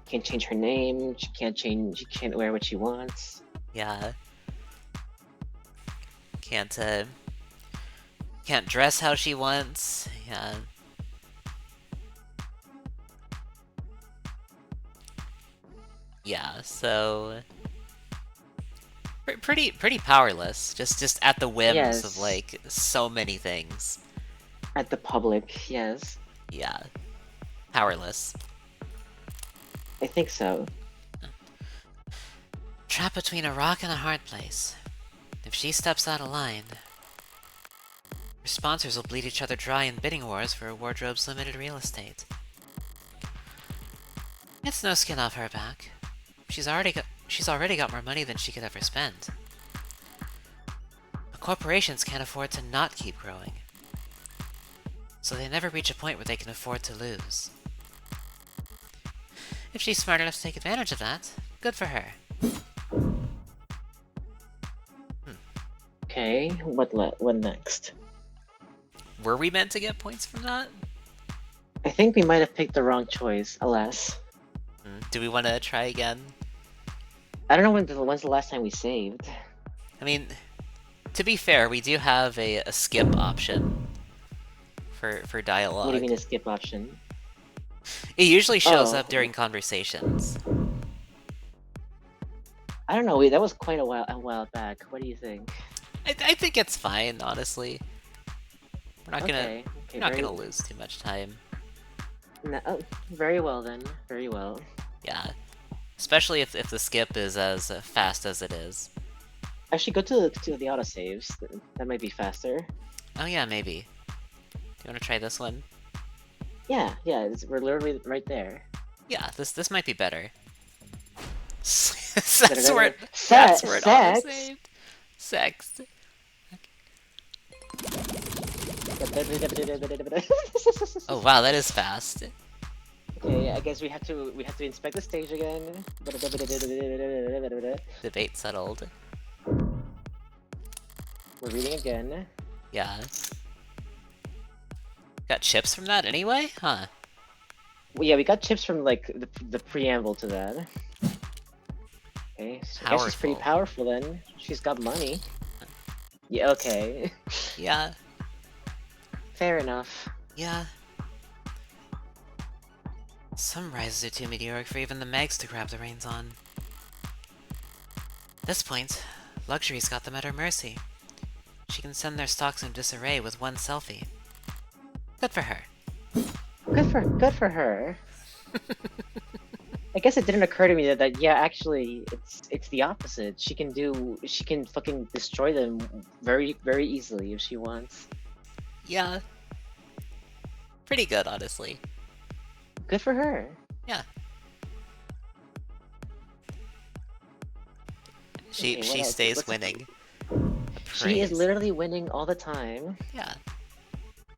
Can't change her name. She can't wear what she wants. Yeah. Can't dress how she wants. Yeah. Yeah, so pretty powerless. Just at the whims of like so many things. At the public, yes. Yeah. Powerless. I think so. Trapped between a rock and a hard place. If she steps out of line, her sponsors will bleed each other dry in bidding wars for her wardrobe's limited real estate. It's no skin off her back. She's already got more money than she could ever spend. But corporations can't afford to not keep growing. So they never reach a point where they can afford to lose. If she's smart enough to take advantage of that, good for her. Okay, what next? Were we meant to get points from that? I think we might have picked the wrong choice, alas. Do we want to try again? I don't know when's the last time we saved. I mean, to be fair, we do have a skip option for dialogue. What do you mean a skip option? It usually shows up during conversations. I don't know. That was quite a while back. What do you think? I think it's fine, honestly. We're not gonna lose too much time. No, very well then. Very well. Yeah, especially if the skip is as fast as it is. Actually, go to the autosaves. That might be faster. Oh yeah, maybe. Do you want to try this one? Yeah. We're literally right there. Yeah, this might be better. That's where it auto-saved. Sex. Oh wow, that is fast. Okay, I guess we have to inspect the stage again. Debate settled. We're reading again. Yeah. Got chips from that anyway? Huh. Well, yeah, we got chips from like the preamble to that. Okay, so I guess she's pretty powerful then. She's got money. Yeah, okay. Yeah. Fair enough. Yeah. Some rises are too meteoric for even the Megs to grab the reins on. At this point, Luxury's got them at her mercy. She can send their stocks in disarray with one selfie. Good for her. Good for her. I guess it didn't occur to me that yeah, actually, it's the opposite. She can fucking destroy them very easily if she wants. Yeah. Pretty good, honestly. Good for her. Yeah. She stays winning. She is literally winning all the time. Yeah.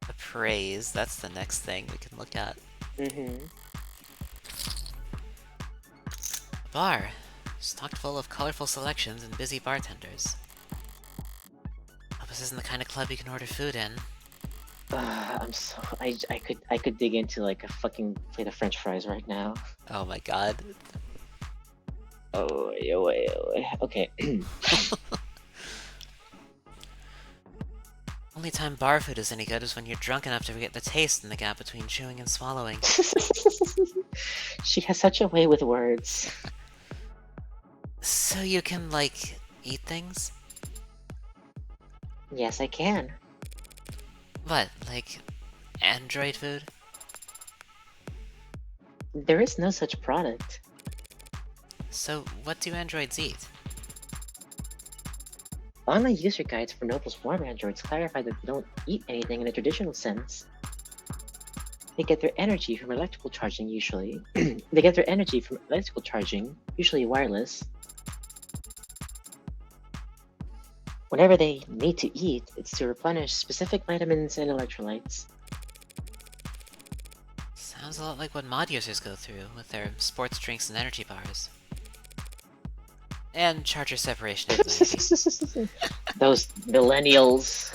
Appraise, that's the next thing we can look at. Bar, stocked full of colorful selections and busy bartenders. Hope this isn't the kind of club you can order food in. I could dig into like a fucking plate of French fries right now. Oh my god. Oh, okay. only time bar food is any good is when you're drunk enough to forget the taste in the gap between chewing and swallowing. She has such a way with words. So you can, like, eat things? Yes, I can. What, like, android food? There is no such product. So what do androids eat? Online user guides for Noble's warm androids clarify that they don't eat anything in a traditional sense. They get their energy from electrical charging usually. They get their energy from electrical charging, usually wireless. Whenever they need to eat, it's to replenish specific vitamins and electrolytes. Sounds a lot like what mod users go through with their sports drinks and energy bars. And charger separation anxiety. Those millennials.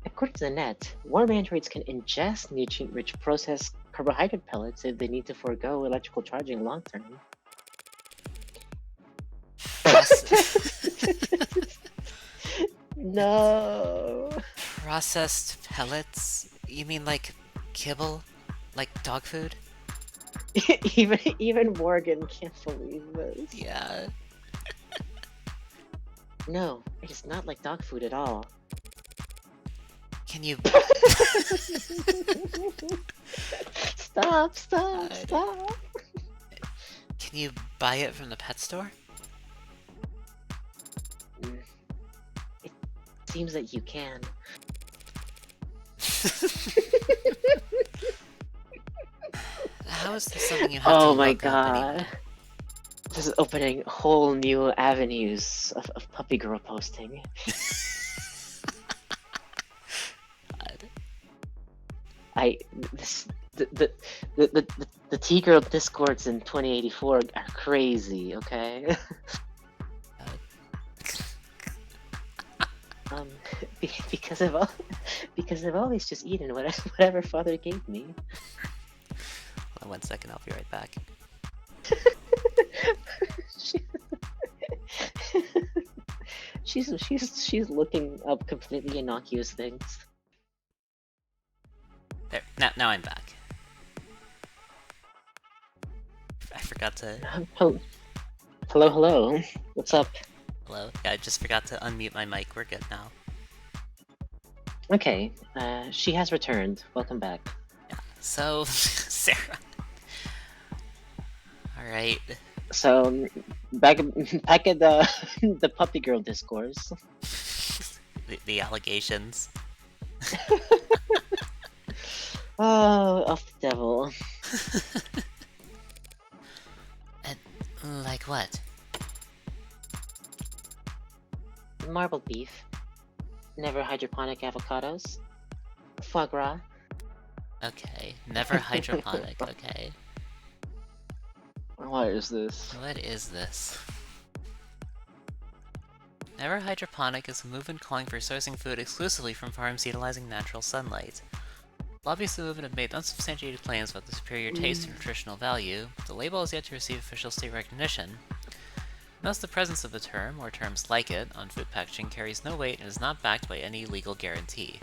According to the net, warm androids can ingest nutrient-rich processed carbohydrate pellets if they need to forego electrical charging long-term. No. Processed pellets? You mean like kibble? Like dog food? even Morgan can't believe this. Yeah. No, it is not like dog food at all. Can you... Stop. Can you buy it from the pet store? It seems that you can. How is this something you have to Oh my look up anymore? god. This is opening whole new avenues of puppy girl posting. The T-girl discords in 2084 are crazy, okay? Because I've always just eaten whatever father gave me. Hold on 1 second, I'll be right back. She's looking up completely innocuous things. There, now I'm back. I forgot to... Hello. What's up? Hello? Yeah, I just forgot to unmute my mic. We're good now. Okay, she has returned. Welcome back. Yeah, so... Serra. Alright. So, back at the puppy girl discourse. the allegations. Oh, of the devil. And, like what? Marbled beef. Never hydroponic avocados. Foie gras. Okay, never hydroponic, okay. What is this? What is this? Never hydroponic is a movement calling for sourcing food exclusively from farms utilizing natural sunlight. Lobbyists of the movement have made unsubstantiated claims about the superior taste and nutritional value, but the label has yet to receive official state recognition. Thus, the presence of the term, or terms like it, on food packaging carries no weight and is not backed by any legal guarantee.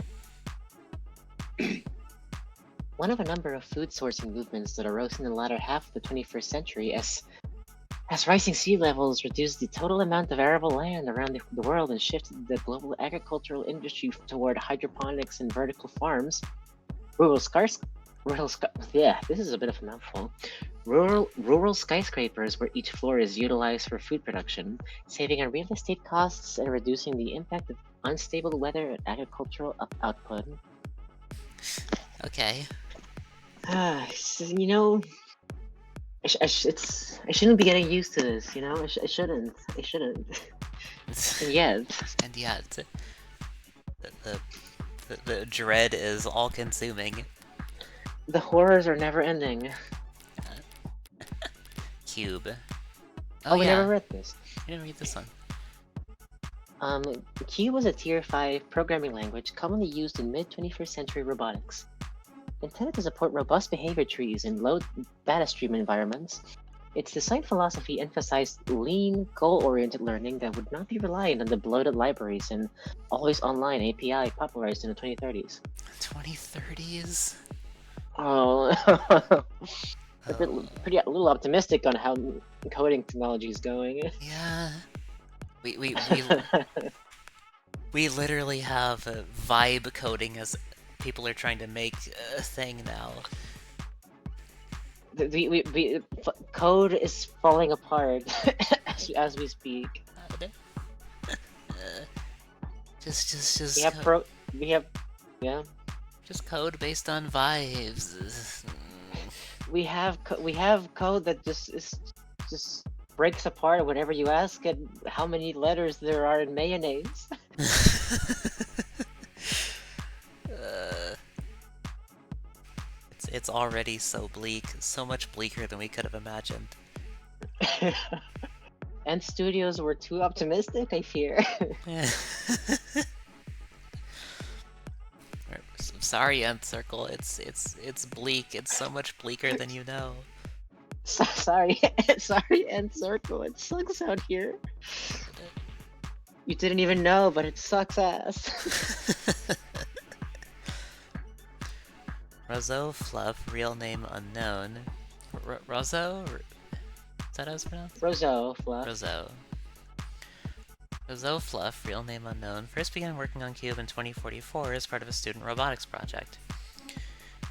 One of a number of food sourcing movements that arose in the latter half of the 21st century as rising sea levels reduced the total amount of arable land around the world and shifted the global agricultural industry toward hydroponics and vertical farms, this is a bit of a mouthful. Rural skyscrapers where each floor is utilized for food production, saving on real estate costs and reducing the impact of unstable weather and agricultural output. Okay. You know, I shouldn't be getting used to this, you know? I shouldn't. And yet, the dread is all-consuming. the horrors are never ending. Cube. Oh, we yeah. never read this. I didn't read this one. Cube was a Tier 5 programming language commonly used in mid-21st century robotics. Intended to support robust behavior trees in low data stream environments, Its design philosophy emphasized lean, goal-oriented learning that would not be reliant on the bloated libraries and always online API popularized in the 2030s. 2030s? Oh, Oh, a little optimistic on how coding technology is going. yeah. We literally have vibe coding as people are trying to make a thing now. Code is falling apart as we speak. Just We have code, yeah. just code based on vibes. We have code that just breaks apart whenever you ask it how many letters there are in mayonnaise. It's already so bleak, so much bleaker than we could have imagined. And studios were too optimistic, I fear. Sorry, Nth Circle. It's bleak. It's so much bleaker than you know. Sorry, Nth Circle. It sucks out here. You didn't even know, but it sucks ass. Roseau Fluff, real name unknown. Roseau? Is that how it's pronounced? Roseau Fluff. Roseau. Roseau Fluff, real name unknown, first began working on Cube in 2044 as part of a student robotics project.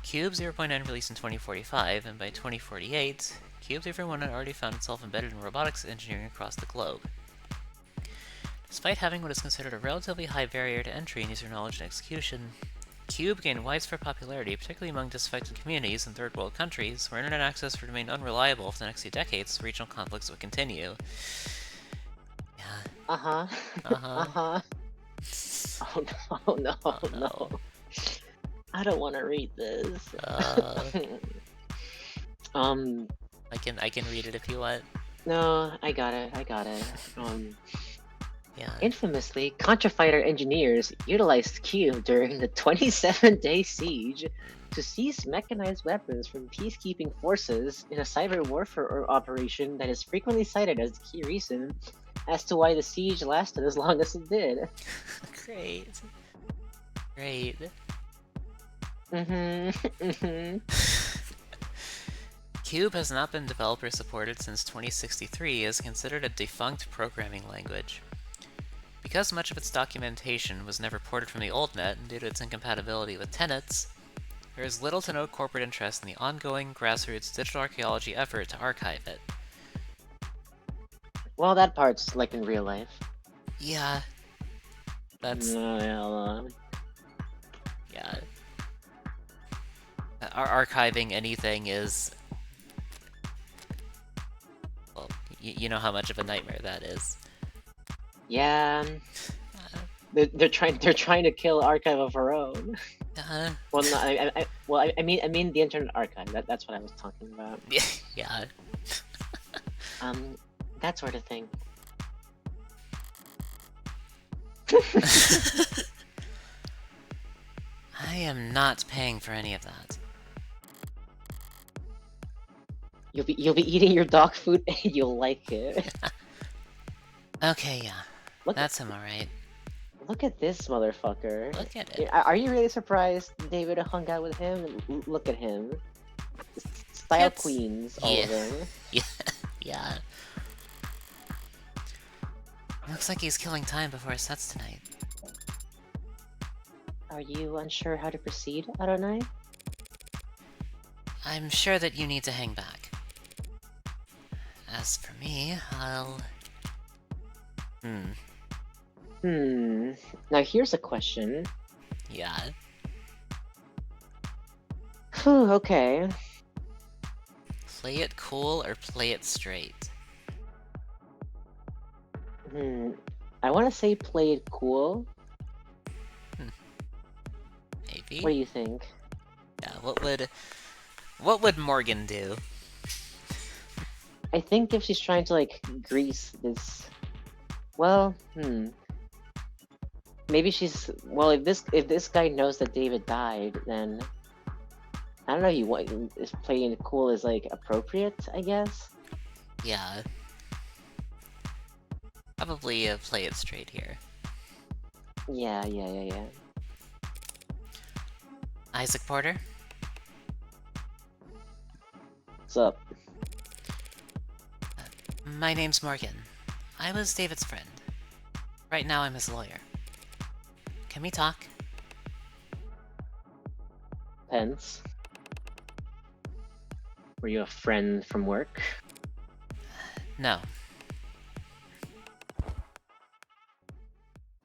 Cube 0.9 released in 2045, and by 2048, Cube 0.1 had already found itself embedded in robotics engineering across the globe. Despite having what is considered a relatively high barrier to entry in user knowledge and execution, Cube gained widespread popularity, particularly among disaffected communities in third world countries, where internet access would remain unreliable for the next few decades, regional conflicts would continue. Yeah. Uh-huh. Uh-huh. Oh no, no. I don't want to read this. I can read it if you want. No, I got it. Yeah. Infamously, Contrafighter engineers utilized Cube during the 27-day siege to seize mechanized weapons from peacekeeping forces in a cyber warfare operation that is frequently cited as the key reason as to why the siege lasted as long as it did. Great. Great. Cube has not been developer supported since 2063 as considered a defunct programming language. Because much of its documentation was never ported from the old net due to its incompatibility with tenets, there is little to no corporate interest in the ongoing grassroots digital archaeology effort to archive it. Well, that part's like in real life. Yeah. That's... yeah. Archiving anything is... well, you know how much of a nightmare that is. Yeah. They're trying to kill Archive of our own. Well, no, I mean the Internet Archive. That's what I was talking about. Yeah. That sort of thing. I am not paying for any of that. You'll be eating your dog food and you'll like it. Okay, yeah. That's him, alright. Look at this motherfucker. Look at it. Are you really surprised David hung out with him? Look at him. Style queens, all of them. Yeah. Looks like he's killing time before sets tonight. Are you unsure how to proceed, Adonai? I'm sure that you need to hang back. As for me, I'll... Now here's a question. Yeah. Okay. Play it cool or play it straight? I want to say play it cool. Maybe. What do you think? Yeah, what would Morgan do? I think if she's trying to like grease this, well, maybe she's if this guy knows that David died, then I don't know. Is playing it cool is like appropriate, I guess. Yeah. Probably play it straight here. Yeah. Isaac Porter? What's up? My name's Morgan. I was David's friend. Right now I'm his lawyer. Can we talk? Pence? Were you a friend from work? No.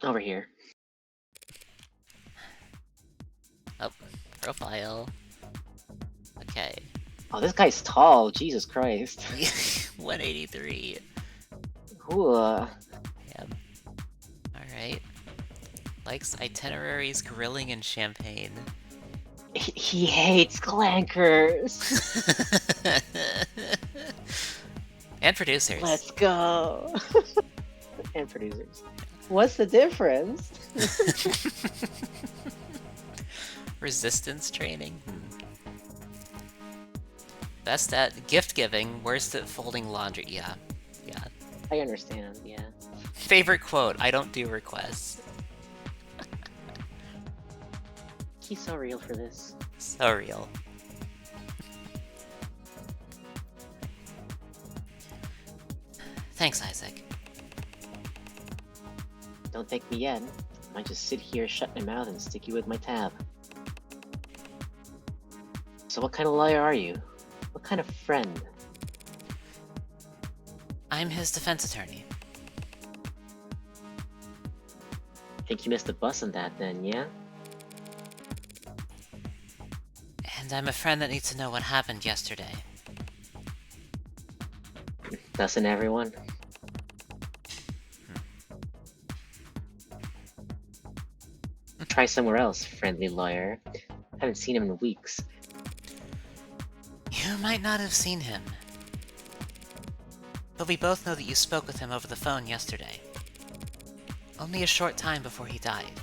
Over here. Oh, profile. Okay. Oh, this guy's tall. Jesus Christ. 183. Ooh, Yep. Alright. Likes itineraries, grilling, and champagne. he hates clankers. And producers. Let's go. And producers. What's the difference? Resistance training? Best at gift giving, worst at folding laundry. Yeah. I understand, yeah. Favorite quote, I don't do requests. He's so real for this. So real. Thanks, Isaac. Don't thank me yet. I might just sit here, shut my mouth, and stick you with my tab. So what kind of lawyer are you? What kind of friend? I'm his defense attorney. Think you missed the bus on that then, yeah? And I'm a friend that needs to know what happened yesterday. Doesn't everyone? Try somewhere else, friendly lawyer. Haven't seen him in weeks. You might not have seen him. But we both know that you spoke with him over the phone yesterday. Only a short time before he died.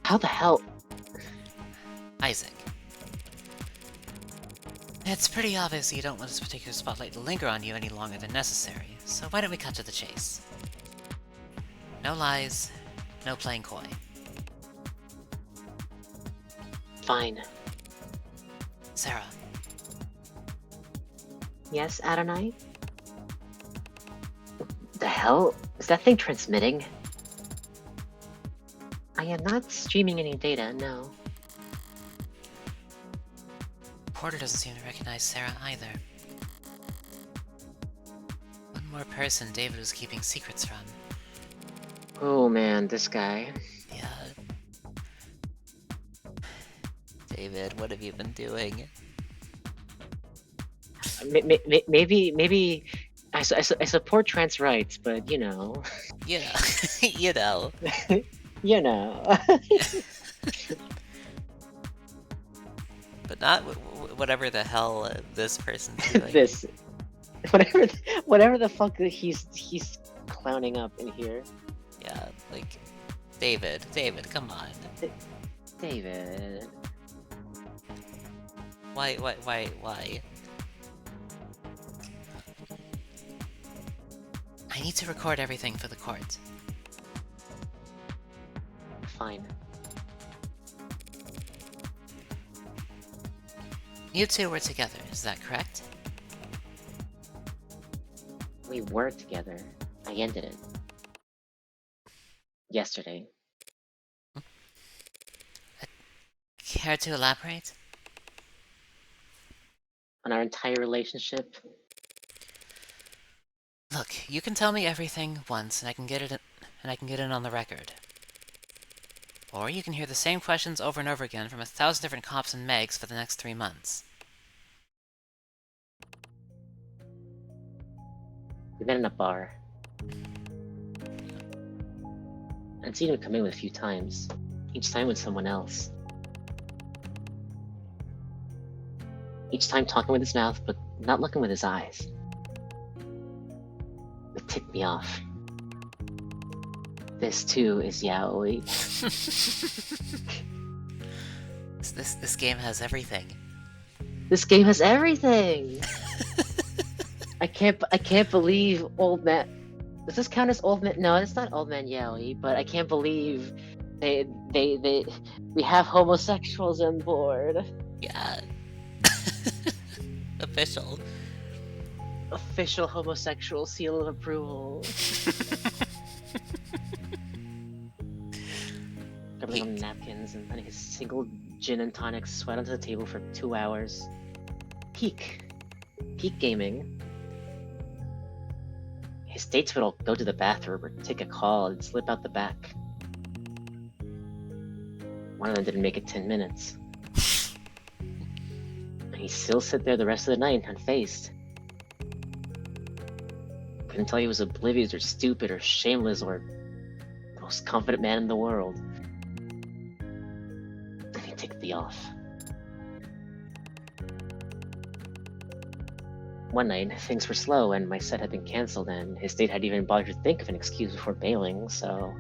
How the hell? Isaac. It's pretty obvious you don't want this particular spotlight to linger on you any longer than necessary, so why don't we cut to the chase? No lies, no playing coy. Fine. Serra, Yes, Adonai? The hell? Is that thing transmitting? I am not streaming any data, no. Porter doesn't seem to recognize Serra either. One more person David was keeping secrets from. Oh man, this guy. Yeah. David, what have you been doing? Maybe I support trans rights, but you know. Yeah, you know. You know. But not whatever the hell this person's doing. This, whatever the fuck that he's clowning up in here. Yeah, like, David, come on. David. Why? I need to record everything for the court. Fine. You two were together, is that correct? We were together. I ended it. Yesterday. Care to elaborate? On our entire relationship. Look, you can tell me everything once, and I can get it on the record. Or you can hear the same questions over and over again from 1,000 different cops and Megs for the next 3 months. We met in a bar. I'd seen him come in a few times. Each time with someone else. Each time talking with his mouth, but not looking with his eyes. It ticked me off. This too is yaoi. Is This game has everything. This game has everything. I can't believe old man. Does this count as old man? No, it's not old man Yowie, but I can't believe they we have homosexuals on board. Yeah. Official. Official homosexual seal of approval. Scribbling on napkins and letting his single gin and tonic sweat onto the table for 2 hours. Peak gaming. His dates would all go to the bathroom or take a call and slip out the back. One of them didn't make it 10 minutes. And he still sit there the rest of the night unfazed. Couldn't tell he was oblivious or stupid or shameless or the most confident man in the world. And he ticked me off. One night, things were slow and my set had been cancelled and his date hadn't even bothered to think of an excuse before bailing, so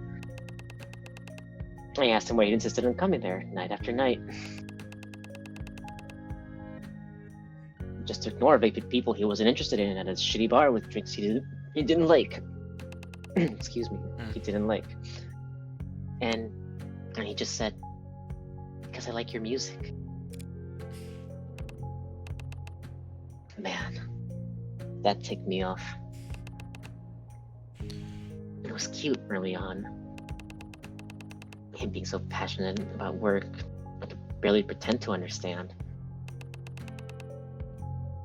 I asked him why he'd insisted on coming there night after night. Just to ignore vapid people he wasn't interested in at a shitty bar with drinks he didn't like. Excuse me, he didn't like. And he just said, because I like your music. Man, that ticked me off. It was cute early on. Him being so passionate about work, I could barely pretend to understand.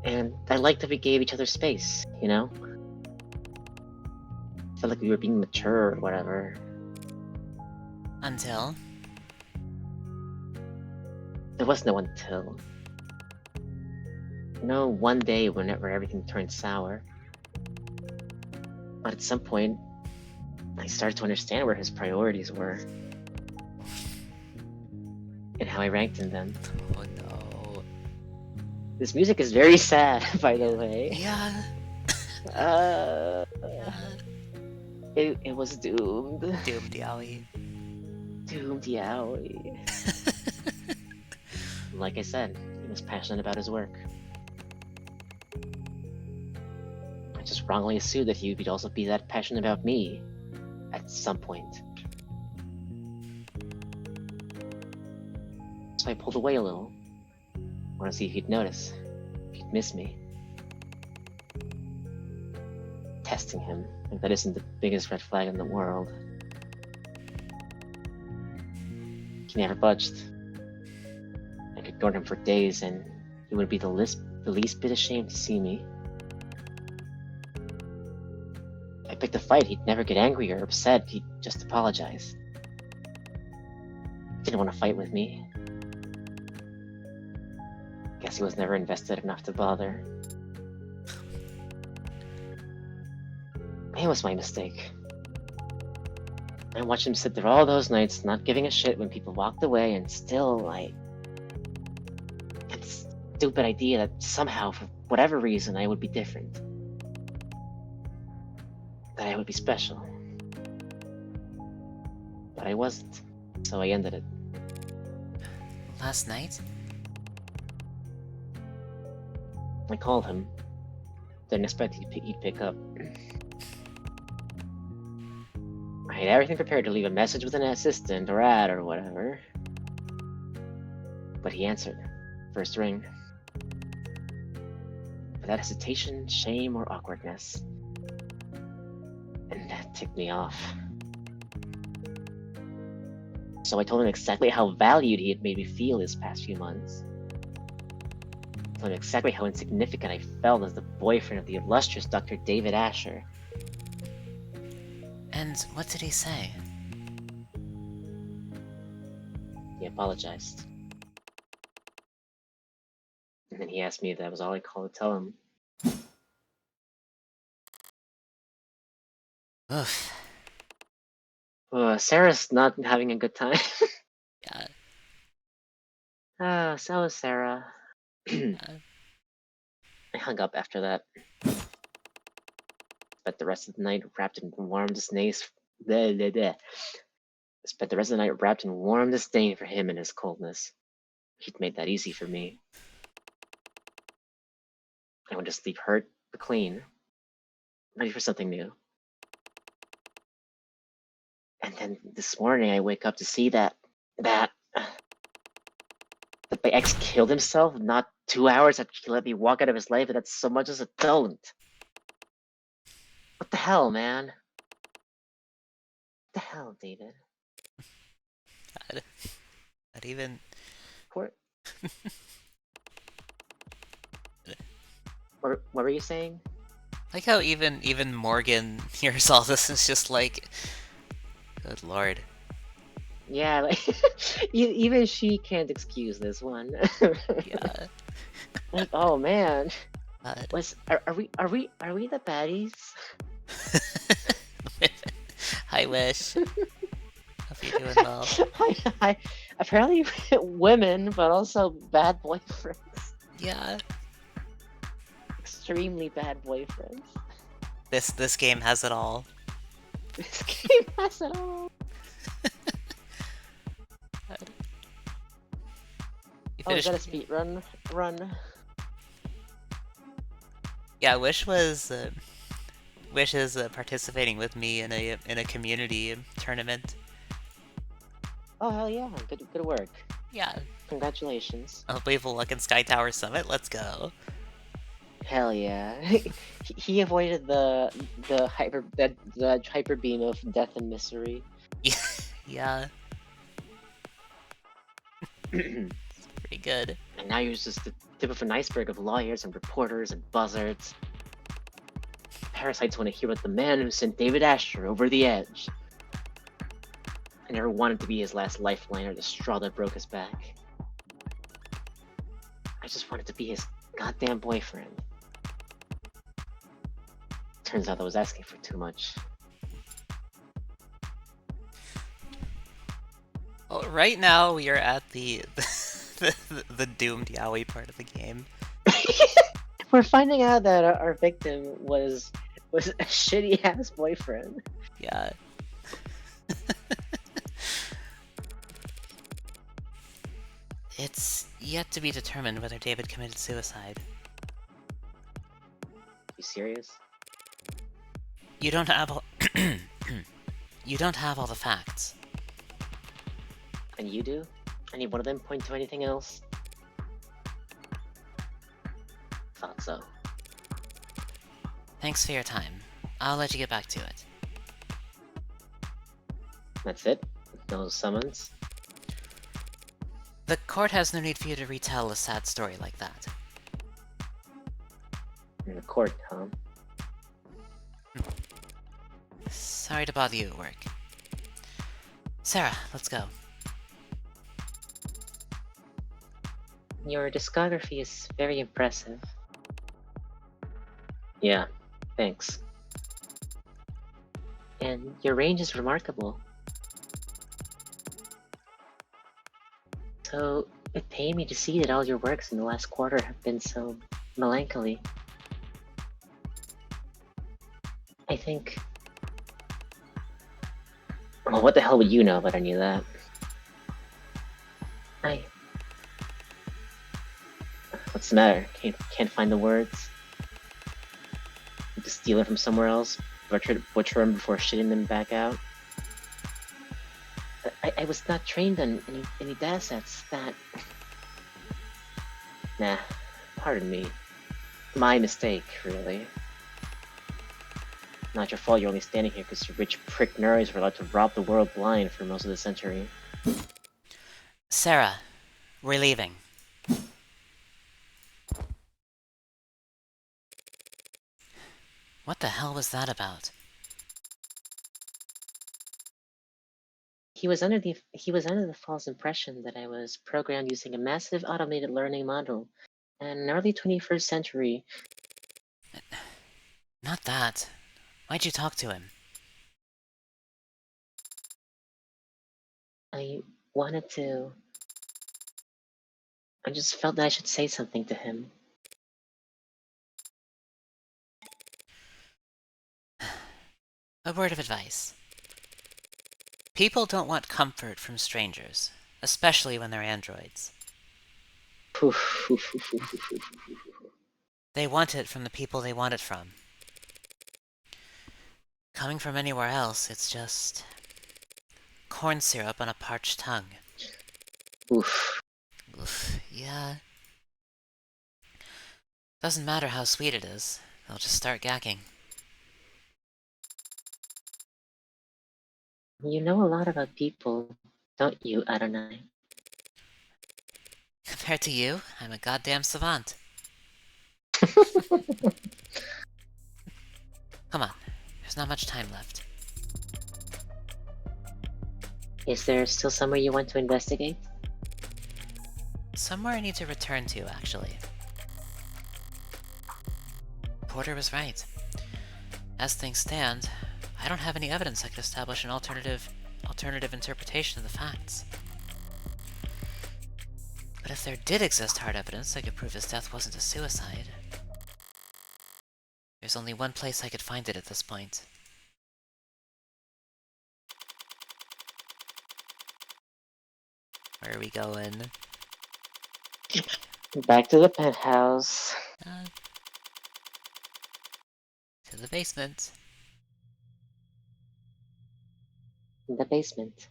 And I liked that we gave each other space, you know? Felt like we were being mature or whatever. Until? There was no until. No one day whenever everything turned sour. But at some point, I started to understand where his priorities were. And how I ranked in them. Oh no. This music is very sad, by the way. Yeah. It was doomed. Doomed Yowie. Doomed Yowie. Like I said, he was passionate about his work. I just wrongly assumed that he would also be that passionate about me at some point. So I pulled away a little. I want to see if he'd notice, if he'd miss me. Testing him, if that isn't the biggest red flag in the world. He never budged. I ignored him for days, and he wouldn't be the least bit ashamed to see me. If I picked a fight, he'd never get angry or upset, he'd just apologize. Didn't want to fight with me. Guess he was never invested enough to bother. It was my mistake. I watched him sit there all those nights, not giving a shit when people walked away, and still, like, had this stupid idea that somehow, for whatever reason, I would be different. That I would be special. But I wasn't, so I ended it. Last night? I called him. Didn't expect he'd pick up. I had everything prepared to leave a message with an assistant or ad or whatever. But he answered. First ring. Without hesitation, shame, or awkwardness. And that ticked me off. So I told him exactly how valued he had made me feel this past few months. Told him exactly how insignificant I felt as the boyfriend of the illustrious Dr. David Asher. And what did he say? He apologized. And then he asked me if that was all I called to tell him. Oof. Sarah's not having a good time. Yeah. So is Serra. I hung up after that. Spent the rest of the night wrapped in warm disdain. Spent the rest of the night wrapped in warm disdain for him and his coldness. He'd made that easy for me. I went to sleep hurt but clean, ready for something new. And then this morning I wake up to see that my ex killed himself not 2 hours after he let me walk out of his life, and that's so much as a don't. What the hell, man? What the hell, David? Not even. What were you saying? Like how even Morgan hears all this and is just like, good lord. Yeah, like even she can't excuse this one. Yeah. Like, oh man, God. are we the baddies? I wish. Hope you're doing well. Apparently women, but also bad boyfriends. Yeah. Extremely bad boyfriends. This game has it all. This game has it all. God. You Oh, is finished? that a speed run? Yeah, Wish is participating with me in a community tournament. Oh hell yeah! Good work. Yeah. Congratulations. Unbelievable luck in Sky Tower Summit. Let's go. Hell yeah. He avoided the hyper beam of death and misery. Yeah. Yeah. And Pretty good. now you're just the tip of an iceberg of lawyers and reporters and buzzards. Parasites want to hear about the man who sent David Asher over the edge. I never wanted to be his last lifeline or the straw that broke his back. I just wanted to be his goddamn boyfriend. Turns out I was asking for too much. Well, right now we are at the the doomed yaoi part of the game. We're finding out that our victim was a shitty ass boyfriend. Yeah. It's yet to be determined whether David committed suicide. You serious? You don't have all you don't have all the facts. And you do? Any one of them point to anything else? Thought so. Thanks for your time. I'll let you get back to it. That's it? No summons? The court has no need for you to retell a sad story like that. In the court, huh? Sorry to bother you at work. Serra, let's go. Your discography is very impressive. Yeah, thanks. And your range is remarkable. So, it pained me to see that all your works in the last quarter have been so melancholy. I think... Well, what the hell would you know about any of that? What's the matter? Can't find the words? To steal it from somewhere else? Butcher them before shitting them back out? I was not trained on any data sets that... Nah, pardon me. My mistake, really. Not your fault you're only standing here because your rich prick nerds were allowed to rob the world blind for most of the century. Serra, we're leaving. What the hell was that about? He was under the false impression that I was programmed using a massive automated learning model in an early 21st century. Not that. Why'd you talk to him? I wanted to... I just felt that I should say something to him. A word of advice. People don't want comfort from strangers, especially when they're androids. They want it from the people they want it from. Coming from anywhere else, it's just corn syrup on a parched tongue. Oof. Oof, yeah. Doesn't matter how sweet it is, they'll just start gagging. You know a lot about people, don't you, Adonai? Compared to you, I'm a goddamn savant. Come on, there's not much time left. Is there still somewhere you want to investigate? Somewhere I need to return to, actually. Porter was right. As things stand, I don't have any evidence I could establish an alternative interpretation of the facts. But if there did exist hard evidence that could prove his death wasn't a suicide, there's only one place I could find it at this point. Where are we going? Back to the penthouse. To the basement. The basement.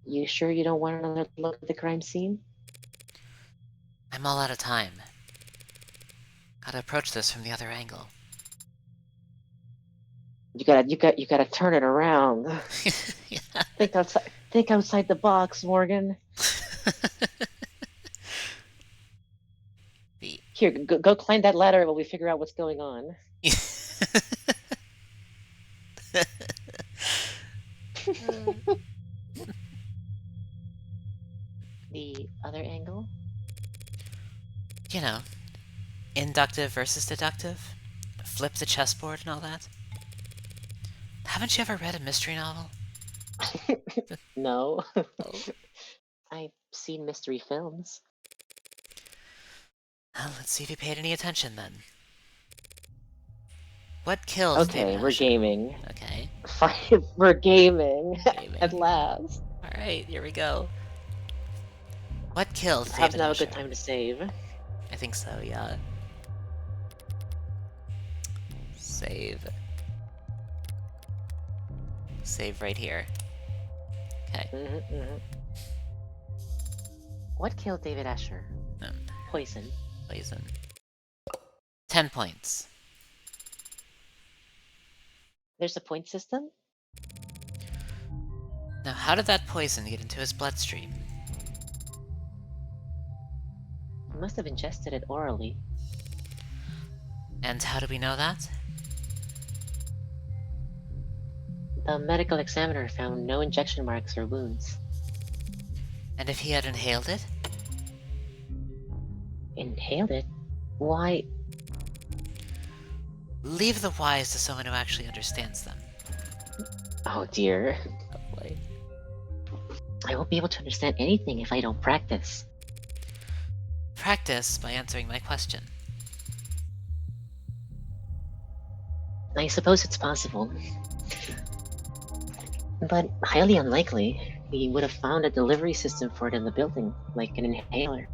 You sure you don't want another look at the crime scene? I'm all out of time. Gotta approach this from the other angle. You gotta turn it around. Yeah. Think outside the box, Morgan. Here, go climb that ladder while we figure out what's going on. The other angle? You know, inductive versus deductive. Flip the chessboard and all that. Haven't you ever read a mystery novel? No. Oh. I've seen mystery films. Well, let's see if you paid any attention then. What killed Okay, David we're Asher? gaming. Okay. Fine, we're gaming. Gaming. At last. Alright, here we go. What killed Perhaps David now Asher? a good time to save. I think so, yeah. Save. Save right here. Okay. What killed David Asher? Poison. Poison. 10 points. There's a point system? Now, how did that poison get into his bloodstream? He must have ingested it orally. And how do we know that? The medical examiner found no injection marks or wounds. And if he had inhaled it? Inhaled it? Why? Leave the whys to someone who actually understands them. Oh dear. Oh boy. I won't be able to understand anything if I don't practice. Practice by answering my question. I suppose it's possible. But highly unlikely. We would have found a delivery system for it in the building, like an inhaler.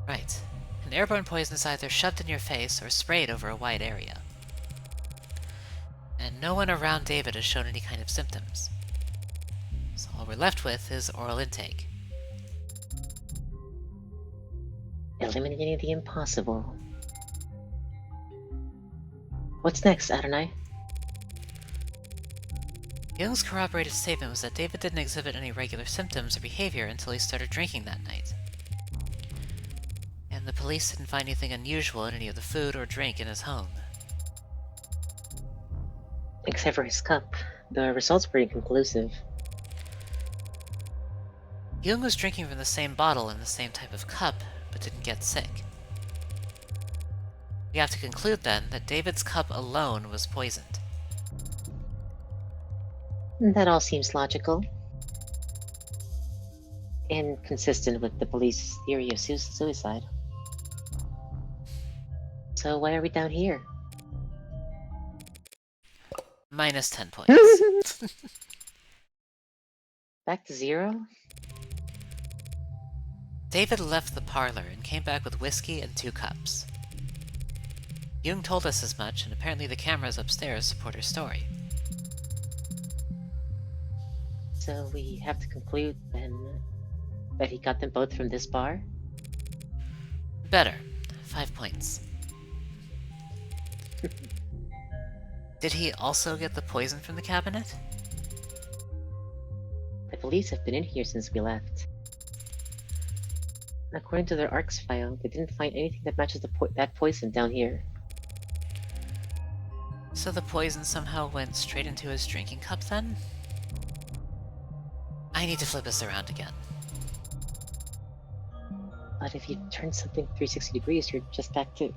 Right. An airborne poison is either shoved in your face or sprayed over a wide area. And no one around David has shown any kind of symptoms. So all we're left with is oral intake. Eliminating the impossible. What's next, Adonai? Young's corroborated statement was that David didn't exhibit any regular symptoms or behavior until he started drinking that night. And the police didn't find anything unusual in any of the food or drink in his home. Except for his cup. The results were inconclusive. Young was drinking from the same bottle in the same type of cup, but didn't get sick. We have to conclude, then, that David's cup alone was poisoned. That all seems logical. And consistent with the police's theory of suicide. So why are we down here? Minus 10 points. Back to zero? David left the parlor and came back with whiskey and 2 cups. Jung told us as much, and apparently the cameras upstairs support her story. So we have to conclude then that he got them both from this bar? Better. 5 points. Did he also get the poison from the cabinet? The police have been in here since we left. According to their ARCS file, they didn't find anything that matches that poison down here. So the poison somehow went straight into his drinking cup then? I need to flip this around again. But if you turn something 360 degrees, you're just back to...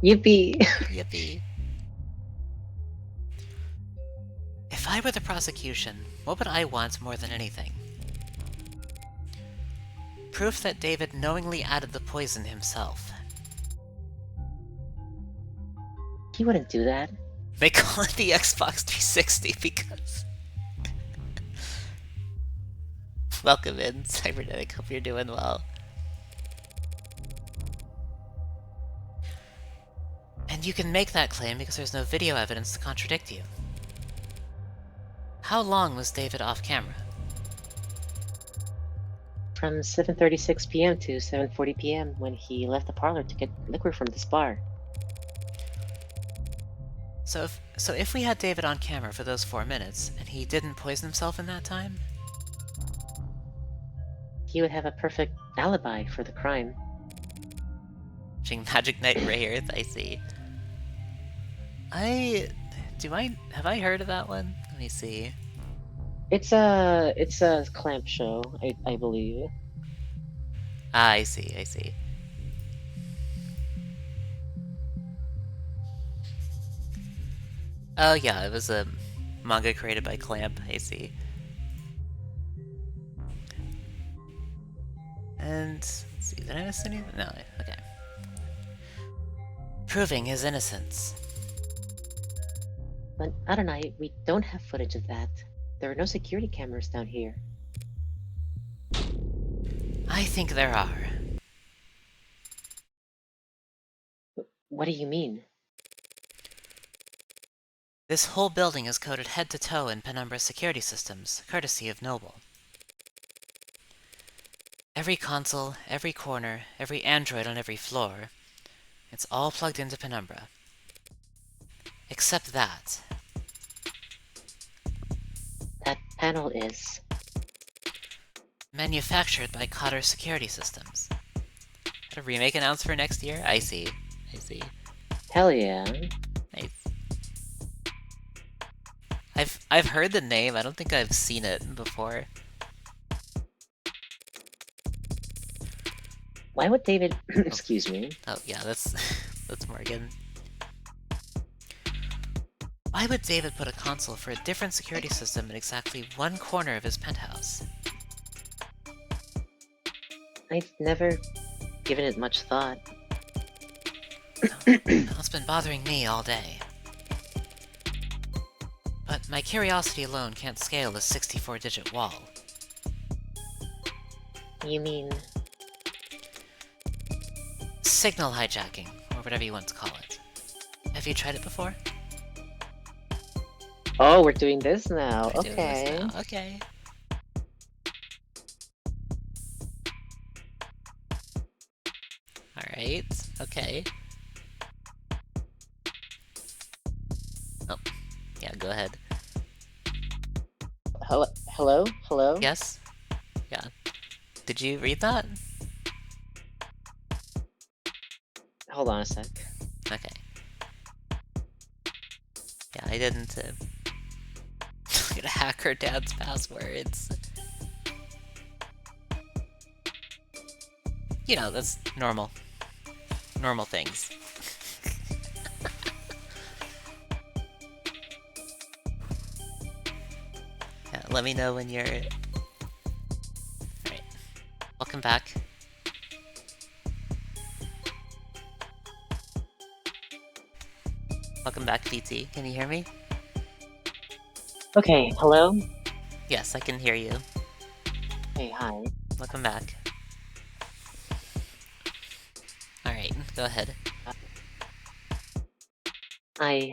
Yippee! Yippee. If I were the prosecution, what would I want more than anything? Proof that David knowingly added the poison himself. He wouldn't do that. They call it the Xbox 360 because... Welcome in, Cybernetic. Hope you're doing well. And you can make that claim because there's no video evidence to contradict you. How long was David off camera? From 7:36 p.m. to 7:40 p.m. when he left the parlor to get liquor from this bar. So if we had David on camera for those 4 minutes, and he didn't poison himself in that time? He would have a perfect alibi for the crime. Watching Magic Knight Rayers, I see. Have I heard of that one? Let me see. It's a clamp show, I believe. Ah, I see. Oh yeah, it was a manga created by Clamp, I see. And, let's see, did I miss anything? No, okay. Proving his innocence. But Adonai, we don't have footage of that. There are no security cameras down here. I think there are. What do you mean? This whole building is coated head to toe in Penumbra's security systems, courtesy of Noble. Every console, every corner, every android on every floor, it's all plugged into Penumbra. Except that. That panel is... manufactured by Cotter Security Systems. A remake announced for next year? I see. Hell yeah. Nice. I've heard the name, I don't think I've seen it before. Why would David... Excuse me. Oh yeah, that's Morgan. Why would David put a console for a different security system in exactly one corner of his penthouse? I've never given it much thought. It's been bothering me all day. But my curiosity alone can't scale a 64-digit wall. You mean... signal hijacking, or whatever you want to call it. Have you tried it before? Oh, we're doing this now. We're doing Okay. this now. Okay. Alright, okay. Oh, yeah, go ahead. Hello? Hello? Yes? Yeah. Did you read that? Hold on a sec. Okay. Yeah, I didn't, I'm gonna hack her dad's passwords. You know, that's normal. Normal things. Yeah, let me know when you're... Alright. Welcome back. Welcome back, PT. Can you hear me? Okay, hello? Yes, I can hear you. Hey, hi. Welcome back. Alright, go ahead. Uh, I...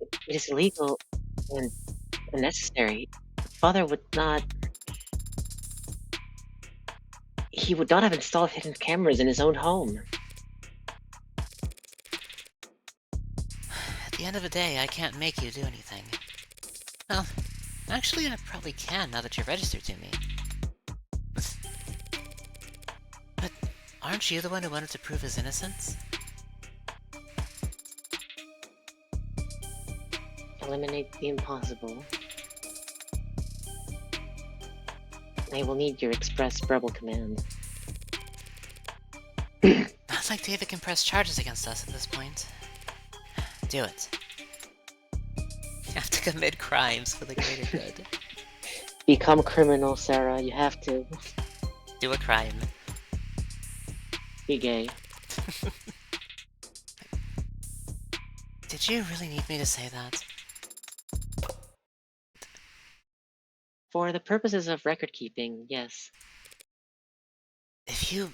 It is illegal and unnecessary. Father would not... He would not have installed hidden cameras in his own home. At the end of the day, I can't make you do anything. Well, actually, I probably can now that you're registered to me. But aren't you the one who wanted to prove his innocence? Eliminate the impossible. I will need your express verbal command. Not like David can press charges against us at this point. Do it. You have to commit crimes for the greater good. Become criminal, Serra. You have to. Do a crime. Be gay. Did you really need me to say that? For the purposes of record keeping, yes. If you...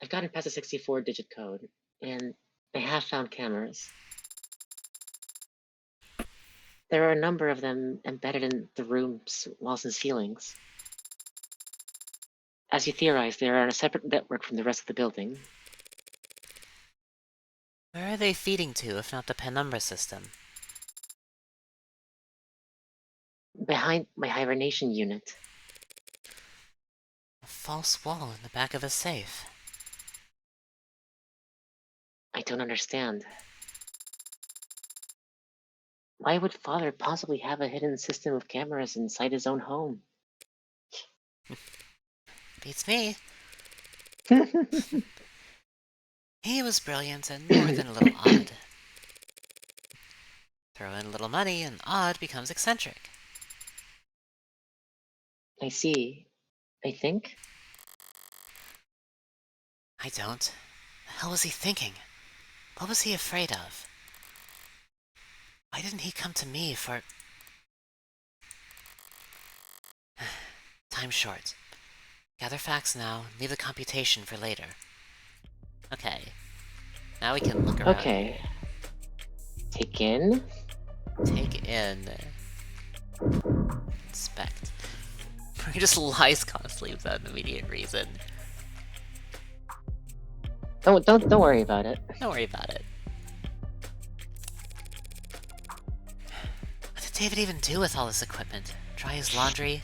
I've gotten past the 64-digit code, and I have found cameras. There are a number of them embedded in the room's walls and ceilings. As you theorize, they are on a separate network from the rest of the building. Where are they feeding to, if not the penumbra system? Behind my hibernation unit. A false wall in the back of a safe. I don't understand. Why would Father possibly have a hidden system of cameras inside his own home? Beats me. He was brilliant and more than a little odd. Throw in a little money and odd becomes eccentric. I see. I think? I don't. The hell was he thinking? What was he afraid of? Why didn't he come to me for... Time's short. Gather facts now, and leave the computation for later. Okay. Now we can look around. Okay. Take in. Take in. Inspect. He just lies constantly without an immediate reason. Don't worry about it. Don't worry about it. What did David even do with all this equipment? Dry his laundry?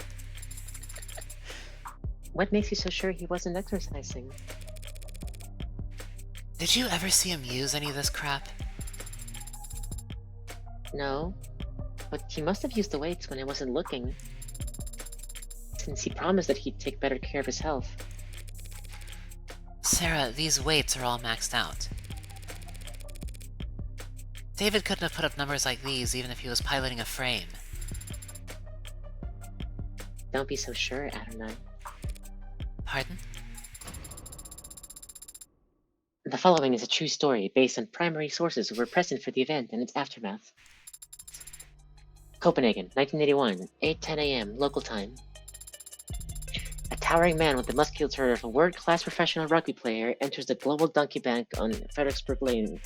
What makes you so sure he wasn't exercising? Did you ever see him use any of this crap? No. But he must have used the weights when I wasn't looking. Since he promised that he'd take better care of his health. Serra, these weights are all maxed out. David couldn't have put up numbers like these even if he was piloting a frame. Don't be so sure, Adonai. Pardon? The following is a true story based on primary sources who were present for the event and its aftermath. Copenhagen, 1981, 8:10 a.m. local time. A towering man with the musculature of a world-class professional rugby player enters the Global Donkey Bank on Fredericksburg Lane.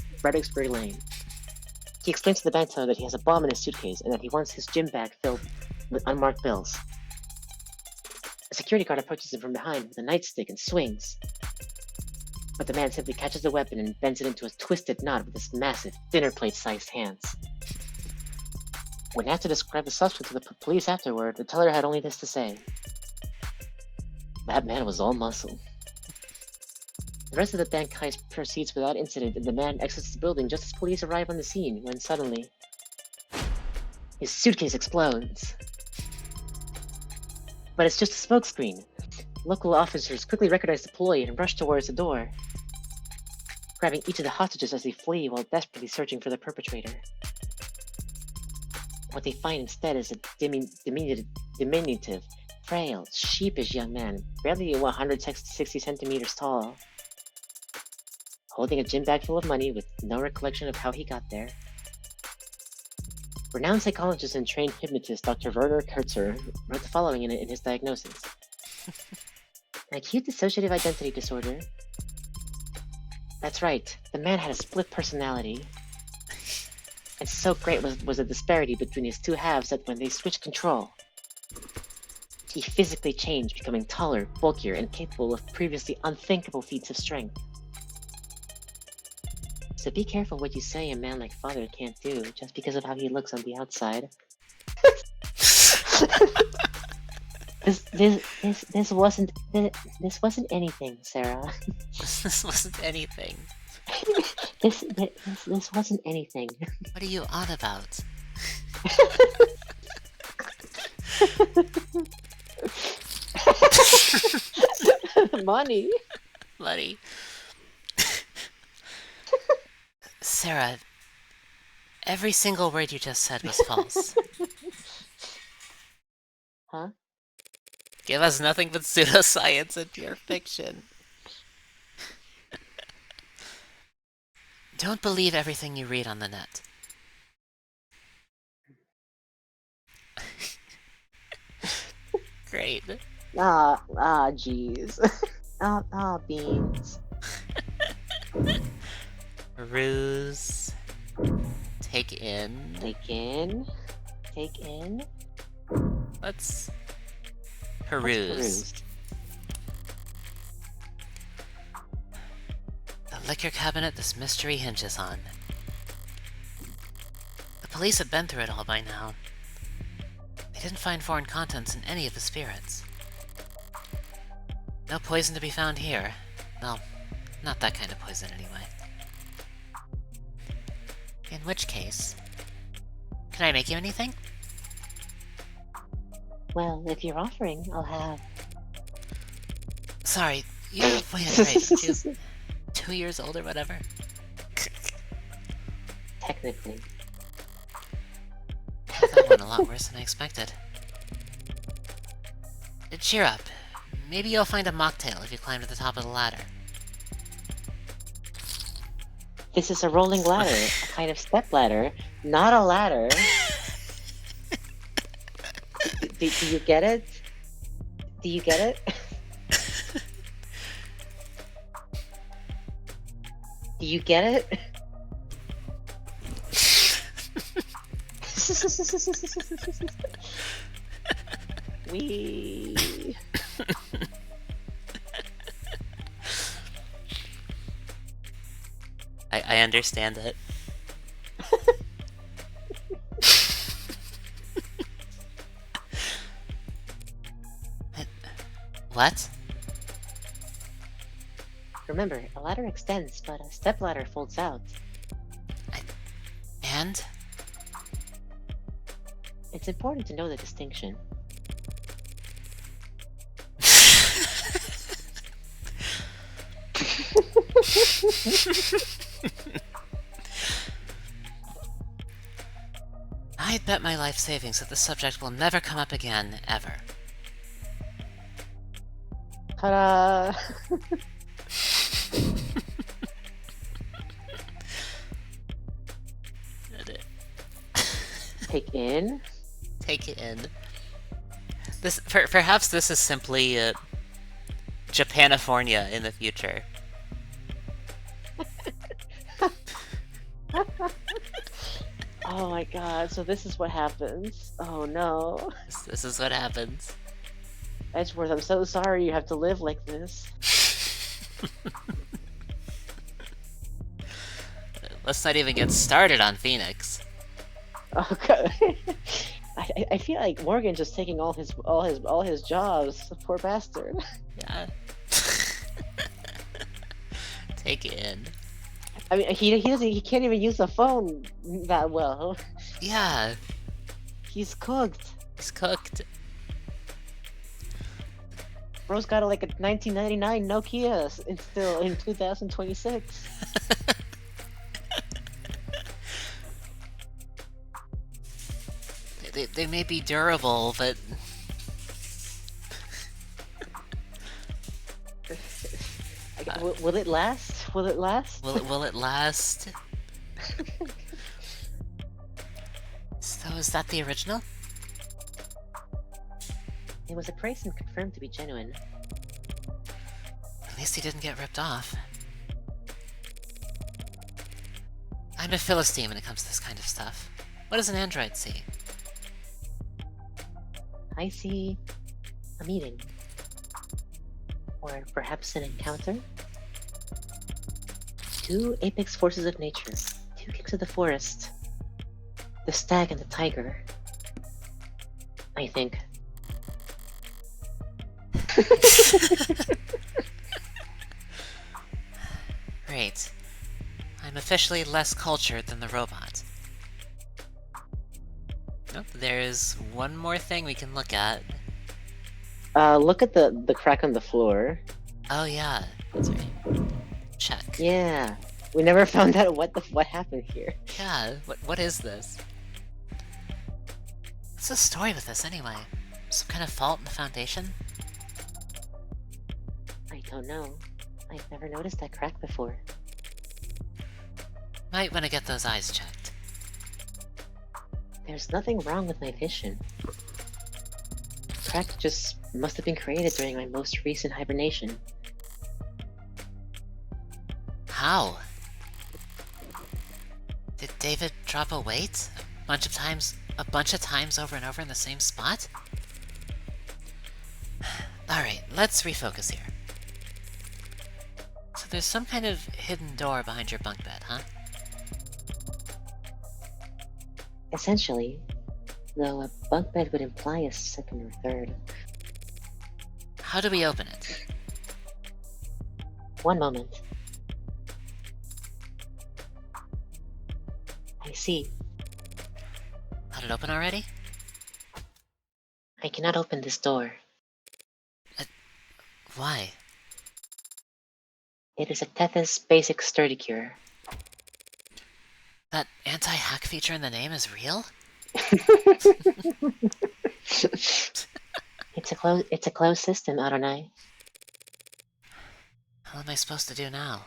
He explains to the bank teller that he has a bomb in his suitcase and that he wants his gym bag filled with unmarked bills. A security guard approaches him from behind with a nightstick and swings. But the man simply catches the weapon and bends it into a twisted knot with his massive, dinner plate-sized hands. When asked to describe the suspect to the police afterward, the teller had only this to say. That man was all muscle. The rest of the bank heist proceeds without incident, and the man exits the building just as police arrive on the scene, when suddenly... his suitcase explodes. But it's just a smokescreen. Local officers quickly recognize the ploy and rush towards the door, grabbing each of the hostages as they flee while desperately searching for the perpetrator. What they find instead is a diminutive, frail, sheepish young man, barely 160 centimeters tall. holding a gym bag full of money with no recollection of how he got there. Renowned psychologist and trained hypnotist Dr. Werner Kurtzer wrote the following in his diagnosis. An acute dissociative identity disorder. That's right, the man had a split personality. And so great was the disparity between his two halves that when they switched control, he physically changed, becoming taller, bulkier, and capable of previously unthinkable feats of strength. So be careful what you say a man like Father can't do just because of how he looks on the outside. This wasn't anything, Serra. This wasn't anything. This wasn't anything. What are you on about? Money. Buddy. Serra, every single word you just said was false. Huh? Give us nothing but pseudoscience and pure fiction. Don't believe everything you read on the net. Great. Jeez. Beans. Ruse. Take in. Take in. Let's peruse. The liquor cabinet this mystery hinges on. The police have been through it all by now. They didn't find foreign contents in any of the spirits. No poison to be found here. Well, not that kind of poison anyway. In which case... Can I make you anything? Well, if you're offering, I'll have... Sorry, you're way underage. 2 years old or whatever? Technically. That went a lot worse than I expected. Cheer up. Maybe you'll find a mocktail if you climb to the top of the ladder. This is a rolling ladder, a kind of step ladder, not a ladder. Do you get it? Do you get it? Do you get it? Wee. I understand it. What? Remember, a ladder extends, but a stepladder folds out. And? It's important to know the distinction. I'd bet my life savings that this subject will never come up again, ever. Ta-da! Take in? Take it in. This, perhaps this is simply Japanifornia in the future. Oh my god, so this is what happens. Oh no. This is what happens. Edgeworth, I'm so sorry you have to live like this. Let's not even get started on Phoenix. Oh god. I feel like Morgan's just taking all his jobs. Poor bastard. Yeah. Take it in. I mean, he can't even use the phone that well. Yeah. He's cooked. He's cooked. Bro's got like a 1999 Nokia still in 2026. They may be durable, but... Will it last? Will it last? Will it last? So is that the original? It was appraised and confirmed to be genuine. At least he didn't get ripped off. I'm a Philistine when it comes to this kind of stuff. What does an android see? I see a meeting. Or perhaps an encounter? Two apex forces of nature, two kings of the forest. The stag and the tiger. I think. Great. I'm officially less cultured than the robot. Nope, there's one more thing we can look at. Look at the crack on the floor. Oh yeah, that's right. Check. Yeah. We never found out what happened here. Yeah, what is this? What's the story with this anyway? Some kind of fault in the foundation? I don't know. I've never noticed that crack before. Might want to get those eyes checked. There's nothing wrong with my vision. Crack just must have been created during my most recent hibernation. How? Did David drop a weight? A bunch of times over and over in the same spot? Alright, let's refocus here. So there's some kind of hidden door behind your bunk bed, huh? Essentially, though a bunk bed would imply a second or third. How do we open it? One moment. I see. Got it open already? I cannot open this door. Why? It is a Tethys basic sturdy cure. That anti-hack feature in the name is real? It's a closed system, Adonai. What am I supposed to do now?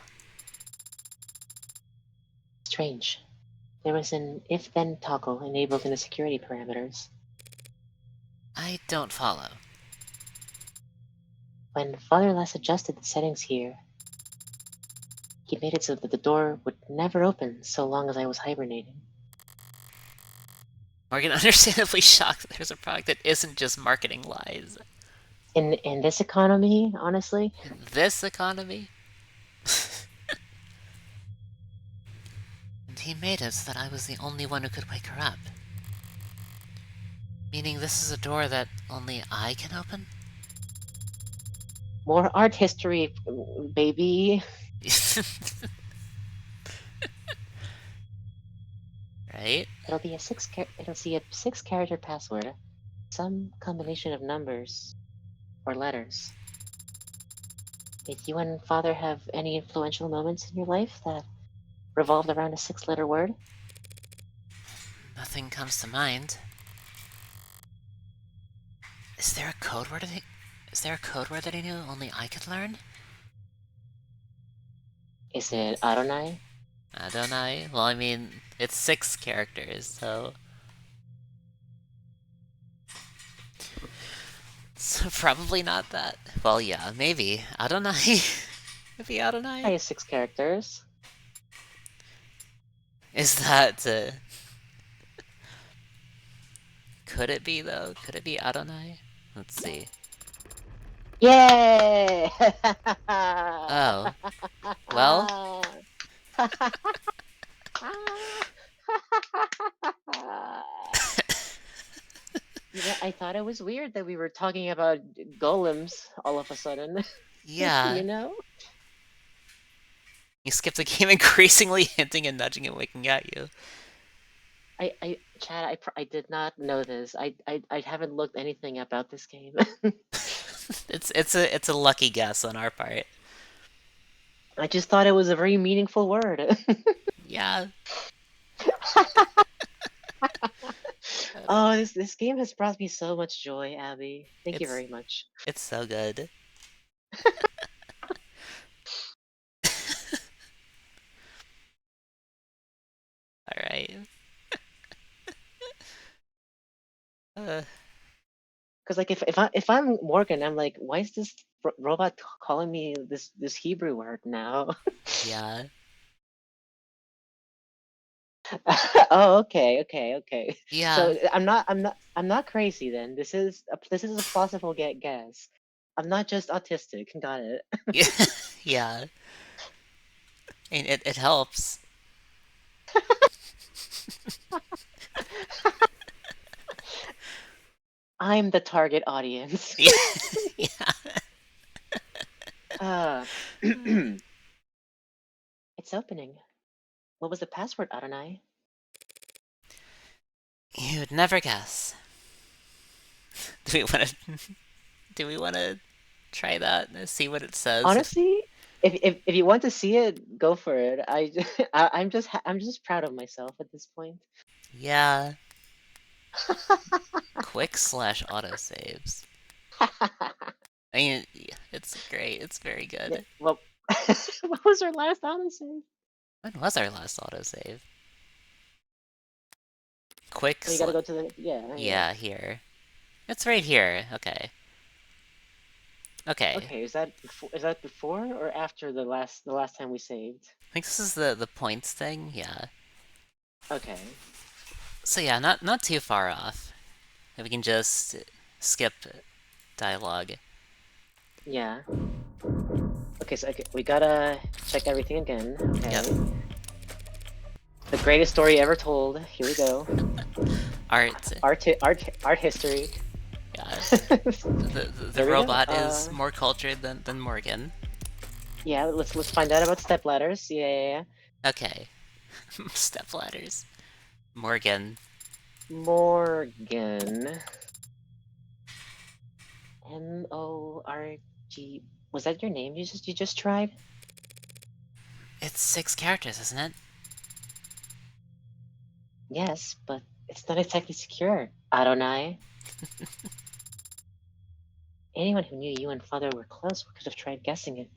Strange. There was an if-then toggle enabled in the security parameters. I don't follow. When Father last adjusted the settings here, he made it so that the door would never open so long as I was hibernating. Morgan understandably shocked that there's a product that isn't just marketing lies. In this economy, honestly? In this economy? And he made it so that I was the only one who could wake her up. Meaning this is a door that only I can open? More art history, baby. Right? It'll be a six-character password. Some combination of numbers or letters. Did you and Father have any influential moments in your life that revolved around a six-letter word? Nothing comes to mind. Is there a code word that he knew only I could learn? Is it Adonai? Adonai? Well, I mean, it's 6 characters, so... So probably not that. Well, yeah, maybe. Adonai? Maybe Adonai? I have 6 characters. Is that, Could it be, though? Could it be Adonai? Let's see. Yay! Oh. Well? Yeah, I thought it was weird that we were talking about golems all of a sudden. Yeah. You know? You skipped the game increasingly hinting and nudging and winking at you. Chad, I did not know this. I haven't looked anything about this game. It's a lucky guess on our part. I just thought it was a very meaningful word. Yeah. Oh, this game has brought me so much joy, Abby. Thank you very much. It's so good. Because like if I'm Morgan, I'm like, why is this robot calling me this Hebrew word now? Yeah. Oh, okay. Yeah. So I'm not crazy then. This is a plausible guess. I'm not just autistic. Got it. Yeah. Yeah. And it helps. I'm the target audience. Yeah. Yeah. uh, it's opening. What was the password, Adonai? You'd never guess. Do we want to? Do we want to try that and see what it says? If Honestly, if you want to see it, go for it. I'm just proud of myself at this point. yeah, quick slash autosaves. I mean, it's great. It's very Yeah, good. well, what was our last autosave? When was our last autosave? Quick Oh, you gotta slash. go to the yeah. Yeah, here. It's right here. Okay. Okay. Okay, is that before or after the last time we saved? I think this is the points thing. Yeah. Okay. So yeah, not too far off. We can just skip dialogue. Yeah. Okay, so okay, we gotta check everything again. Yep. Okay. The greatest story ever told. Here we go. Art. Art history. Yeah. The There we go. robot is more cultured than Morgan. Yeah, let's find out about step ladders. Yeah. Okay. Step ladders. Morgan. Morgan. Morg. Was that your name you just tried? It's 6 characters, isn't it? Yes, but it's not exactly secure. Adonai. Anyone who knew you and father were close could have tried guessing it.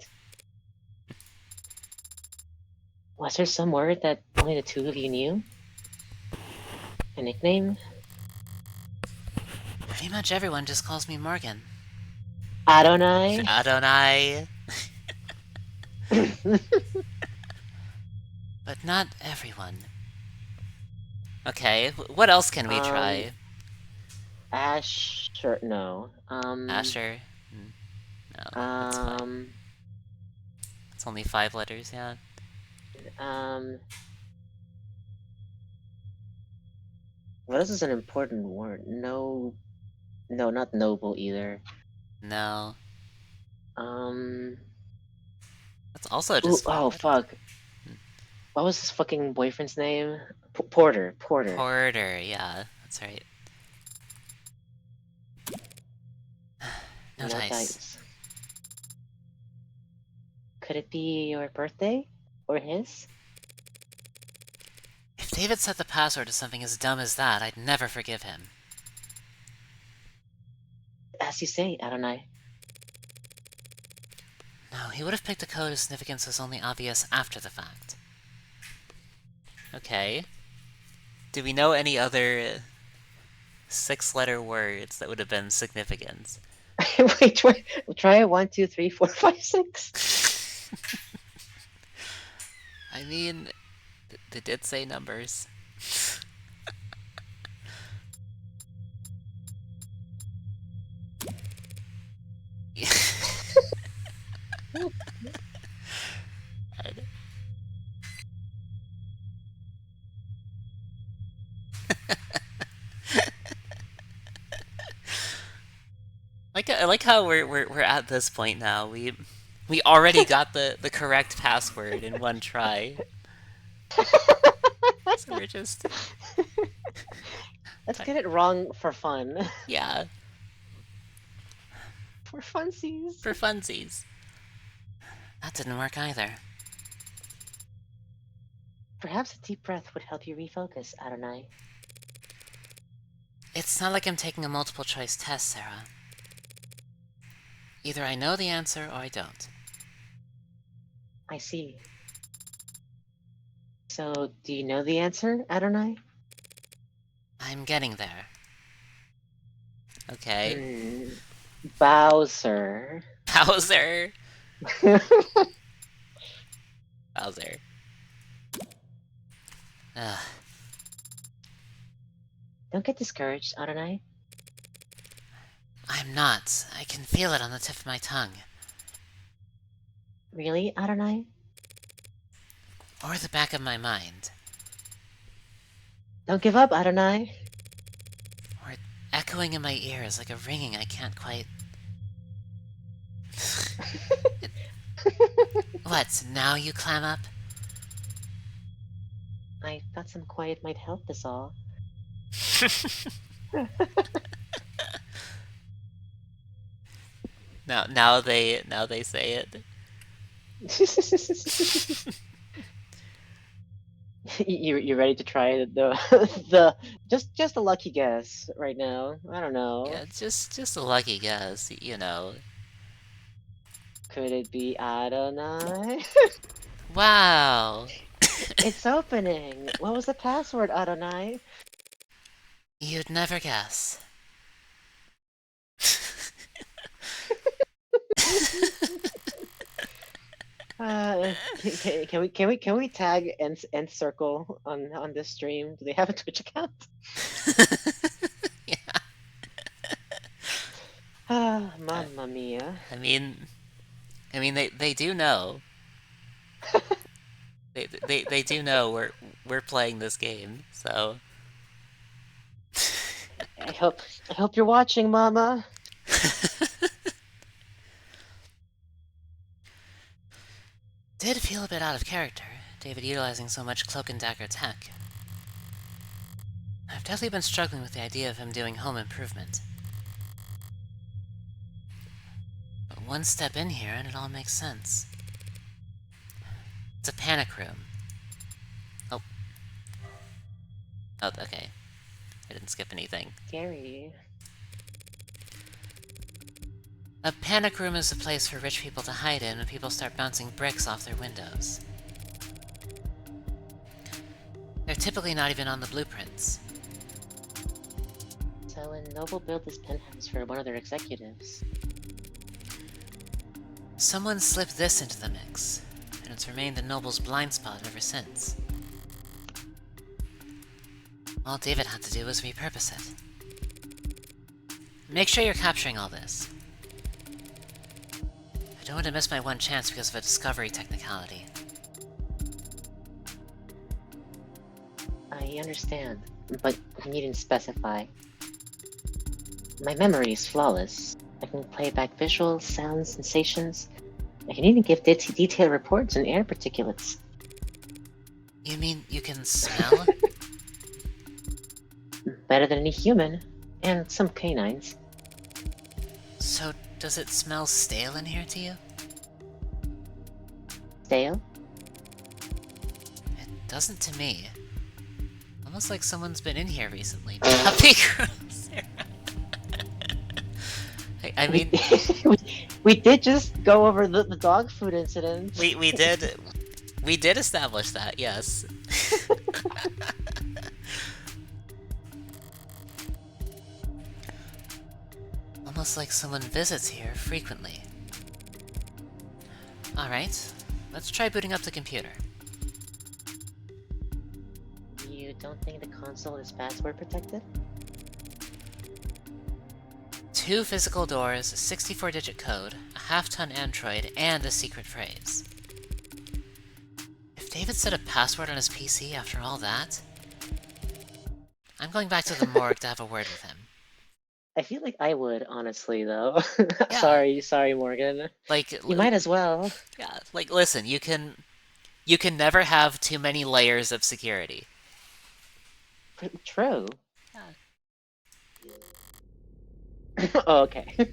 Was there some word that only the two of you knew? A nickname? Pretty much everyone just calls me Morgan. Adonai? Adonai. But not everyone. Okay, what else can we try? Asher, no. Asher? No, that's fine. It's only 5 letters, yeah. um, what else is an important word? No, not noble either. No. Um, That's also ooh, just 5 oh, letters. fuck. What was his fucking boyfriend's name? Porter. Porter, yeah, that's right. No No dice. dice. Could it be your birthday? Or his? If David set the password to something as dumb as that, I'd never forgive him. As you say, Adonai. No, he would have picked a code whose significance was only obvious after the fact. Okay. Do we know any other 6-letter words that would have been significant? Wait, try 1, 2, 3, 4, 5, 6. I mean, they did say numbers. I like how we're at this point now. We already got the correct password in one try. So we're just Let's get it wrong for fun. yeah, For funsies. for funsies. That didn't work either. Perhaps a deep breath would help you refocus, Adonai. It's not like I'm taking a multiple choice test, Serra. Either I know the answer or I don't. I see. So, do you know the answer, Adonai? I'm getting there. Okay. Bowser. Bowser. Bowser. Ugh. Don't get discouraged, Adonai. I'm not. I can feel it on the tip of my tongue. Really, Adonai? Or the back of my mind. Don't give up, Adonai. Or echoing in my ears like a ringing I can't quite... What, now you clam up? I thought some quiet might help us all. Now they say it. You ready to try the just a lucky guess right now? I don't know. Yeah, just a lucky guess, you know. Could it be Adonai? Wow! It's opening. What was the password, Adonai? You'd never guess. Can we tag Nth Circle on this stream? Do they have a Twitch account? Yeah. Ah, Mamma mia. I mean they do know. They do know we're playing this game, so I hope you're watching, Mama. did feel a bit out of character, David utilizing so much cloak and dagger tech. I've definitely been struggling with the idea of him doing home improvement. But one step in here and it all makes sense. It's a panic room. Oh. Oh, okay. I didn't skip anything. Scary. A panic room is a place for rich people to hide in when people start bouncing bricks off their windows. They're typically not even on the blueprints. So when Noble built this penthouse for one of their executives. Someone slipped this into the mix, and it's remained the Noble's blind spot ever since. All David had to do was repurpose it. Make sure you're capturing all this. I don't want to miss my one chance because of a discovery technicality. I understand, but you needn't specify. My memory is flawless. I can play back visuals, sounds, sensations. I can even give detailed reports on air particulates. You mean you can smell? Better than any human, and some canines. So, does it smell stale in here to you? Stale? It doesn't to me. Almost like someone's been in here recently. Puppy gross. I mean... we did just go over the dog food incident. We did establish that, yes. Almost like someone visits here frequently. Alright, let's try booting up the computer. You don't think the console is password protected? 2 physical doors, a 64-digit code, a half-ton android, and a secret phrase. If David set a password on his PC after all that... I'm going back to the morgue to have a word with him. I feel like I would, honestly, though. Yeah. Sorry, Morgan. Like, You might as well. yeah, like, listen, you can never have too many layers of security. True. Yeah. Oh, okay. Good,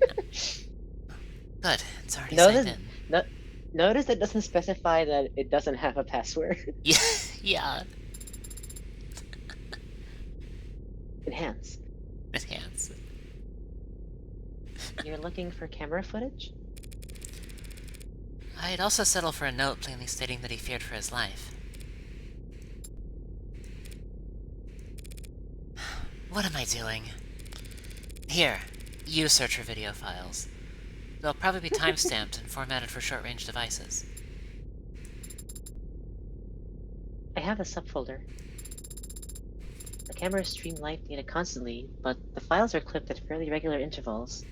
it's already signed in. Notice it doesn't specify that it doesn't have a password. Yeah, yeah. Enhance. Enhance. You're looking for camera footage? I'd also settle for a note plainly stating that he feared for his life. What am I doing? Here, You search for video files. They'll probably be timestamped and formatted for short-range devices. I have a subfolder. The cameras stream live data constantly, but the files are clipped at fairly regular intervals.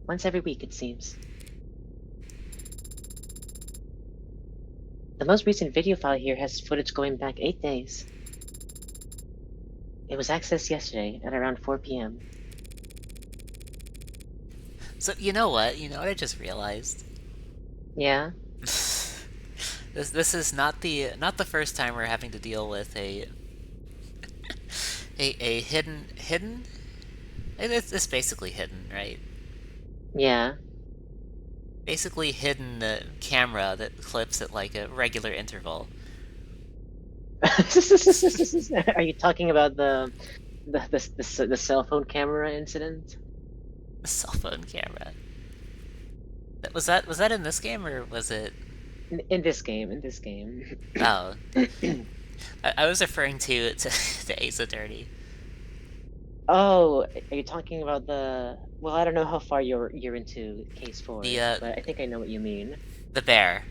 Once every week, it seems. The most recent video file here has footage going back 8 days. It was accessed yesterday at around 4 p.m. So, you know what? You know what I just realized? Yeah? This is not the first time we're having to deal with a hidden. It's basically hidden, right? Yeah. Basically hidden camera that clips at like a regular interval. Are you talking about the cell phone camera incident? A cell phone camera. Was that in this game or was it? In this game. Oh, I was referring to Ace Attorney. Oh, are you talking about the? Well, I don't know how far you're into case 4, The but I think I know what you mean. the bear.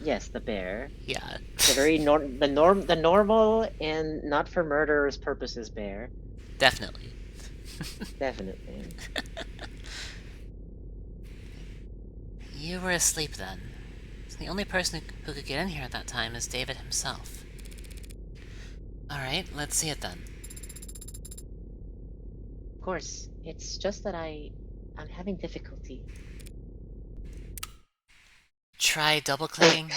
Yes, the bear. Yeah. The very the normal and not for murderers purposes bear. Definitely. Definitely. You were asleep then. So the only person who could get in here at that time is David himself. Alright, let's see it then. Of course, it's just that I'm having difficulty. Try double-clicking.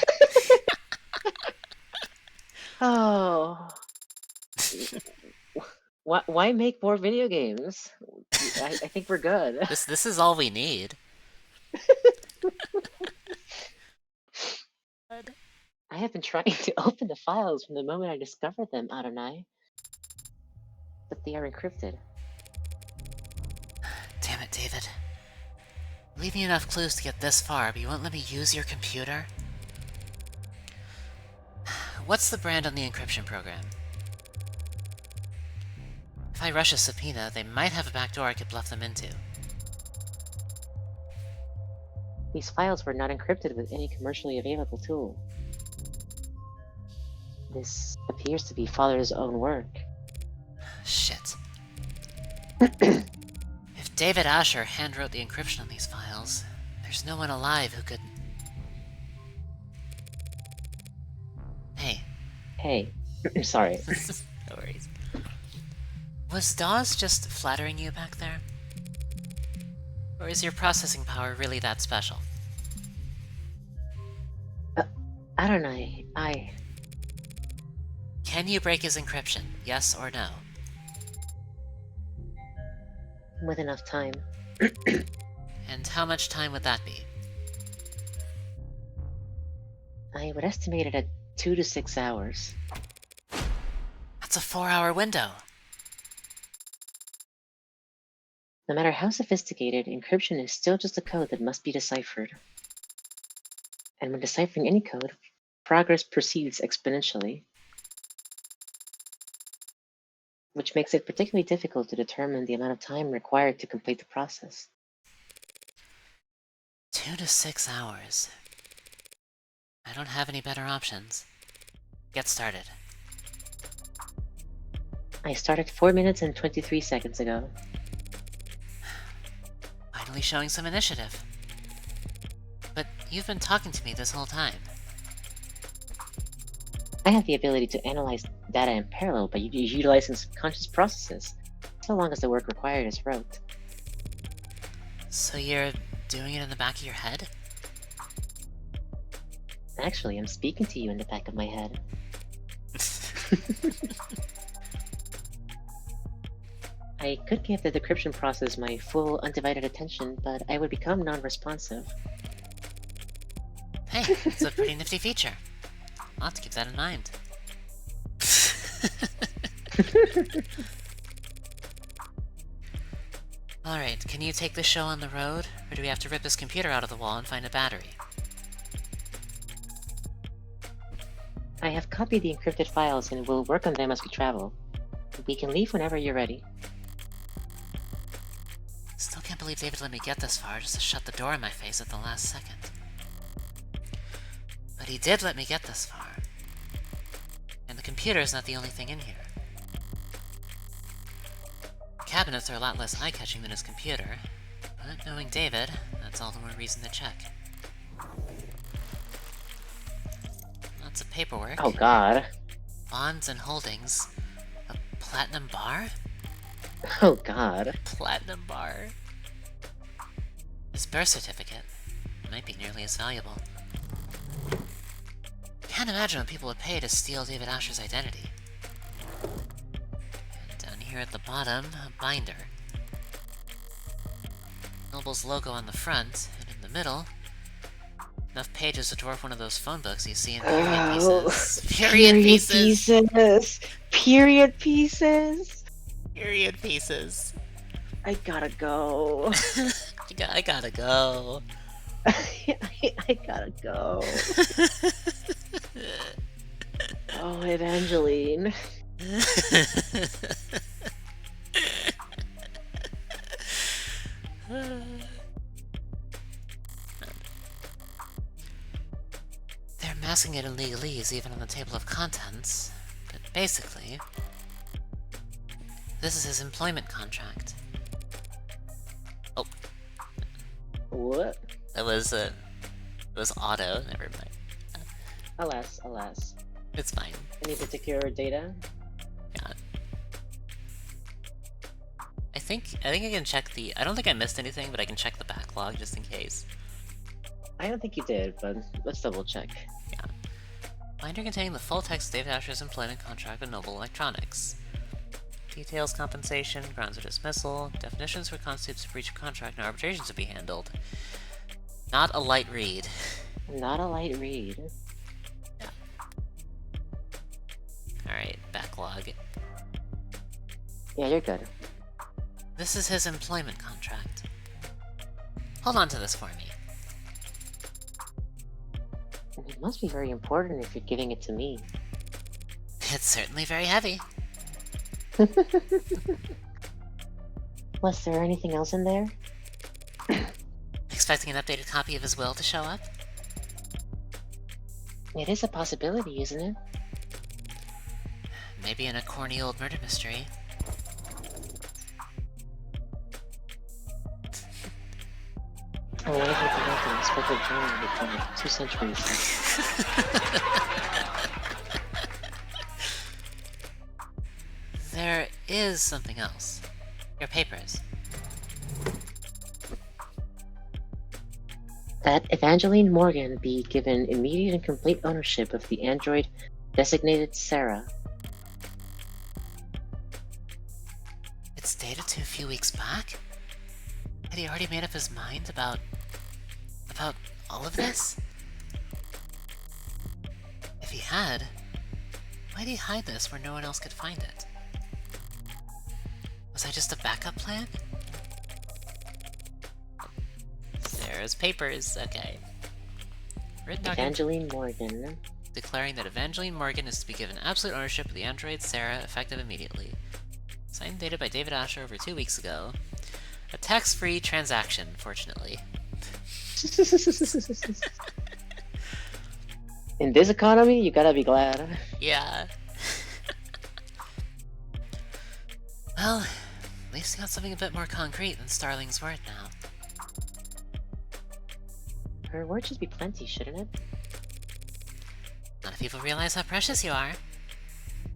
Oh. Why make more video games? I think we're good. This is all we need. I have been trying to open the files from the moment I discovered them, Adonai. But they are encrypted. Damn it, David. Leave me enough clues to get this far, but you won't let me use your computer? What's the brand on the encryption program? If I rush a subpoena, they might have a backdoor I could bluff them into. These files were not encrypted with any commercially available tool. This appears to be Father's own work. Shit. If David Asher handwrote the encryption on these files, there's no one alive who could... Hey. Hey. Sorry. No worries. Was Dawes just flattering you back there? Or is your processing power really that special? I don't know. I... Can you break his encryption? Yes or no? With enough time. And how much time would that be? I would estimate it at 2 to 6 hours. That's a 4-hour window! No matter how sophisticated, encryption is still just a code that must be deciphered. And when deciphering any code, progress proceeds exponentially, which makes it particularly difficult to determine the amount of time required to complete the process. 2 to 6 hours. I don't have any better options. Get started. I started 4 minutes and 23 seconds ago. Finally showing some initiative. But you've been talking to me this whole time. I have the ability to analyze data in parallel by utilizing subconscious processes, so long as the work required is rote. So you're doing it in the back of your head? Actually, I'm speaking to you in the back of my head. I could give the decryption process my full, undivided attention, but I would become non-responsive. Hey, it's a pretty nifty feature. I'll have to keep that in mind. Alright, can you take the show on the road? Or do we have to rip his computer out of the wall and find a battery? I have copied the encrypted files and will work on them as we travel. We can leave whenever you're ready. believe David let me get this far just to shut the door in my face at the last second. But he did let me get this far. And the computer is not the only thing in here. Cabinets are a lot less eye-catching than his computer, but knowing David, that's all the more reason to check. Lots of paperwork. Oh god. Bonds and holdings. A platinum bar? Oh god. Platinum bar? His birth certificate. Might be nearly as valuable. Can't imagine what people would pay to steal David Asher's identity. And down here at the bottom, a binder. Noble's logo on the front, and in the middle, enough pages to dwarf one of those phone books you see in period pieces. Period pieces! Period pieces! Period pieces. I gotta go. I gotta go. I gotta go. Oh, Evangeline. They're masking it in legalese even on the table of contents, but basically, this is his employment contract. Oh. What? It was auto, never mind. Alas. It's fine. Any particular data? Yeah. I think I can check the... I don't think I missed anything, but I can check the backlog just in case. I don't think you did, but let's double check. Yeah. Binder containing the full text of David Asher's employment contract with Noble Electronics. Details, compensation, grounds of dismissal, definitions for constitutes breach of contract, and arbitrations to be handled. Not a light read. Not a light read. Yeah. Alright, backlog. Yeah, you're good. This is his employment contract. Hold on to this for me. It must be very important if you're giving it to me. It's certainly very heavy. Was there anything else in there? Expecting an updated copy of his will to show up? It is a possibility, isn't it? Maybe in a corny old murder mystery. I wonder if you got the Inspector General report 2 centuries ago. There is something else. Your papers. That Evangeline Morgan be given immediate and complete ownership of the android designated Serra. It's dated to a few weeks back? Had he already made up his mind about all of this? If he had, why'd he hide this where no one else could find it? Was I just a backup plan? Sarah's papers, okay. Written document Evangeline Morgan. declaring that Evangeline Morgan is to be given absolute ownership of the android Serra, effective immediately. Signed and dated by David Asher over 2 weeks ago. A tax-free transaction, fortunately. In this economy, you gotta be glad. Yeah. Well, at least we got something a bit more concrete than Starling's word now. Her word should be plenty, shouldn't it? Not if people realize how precious you are.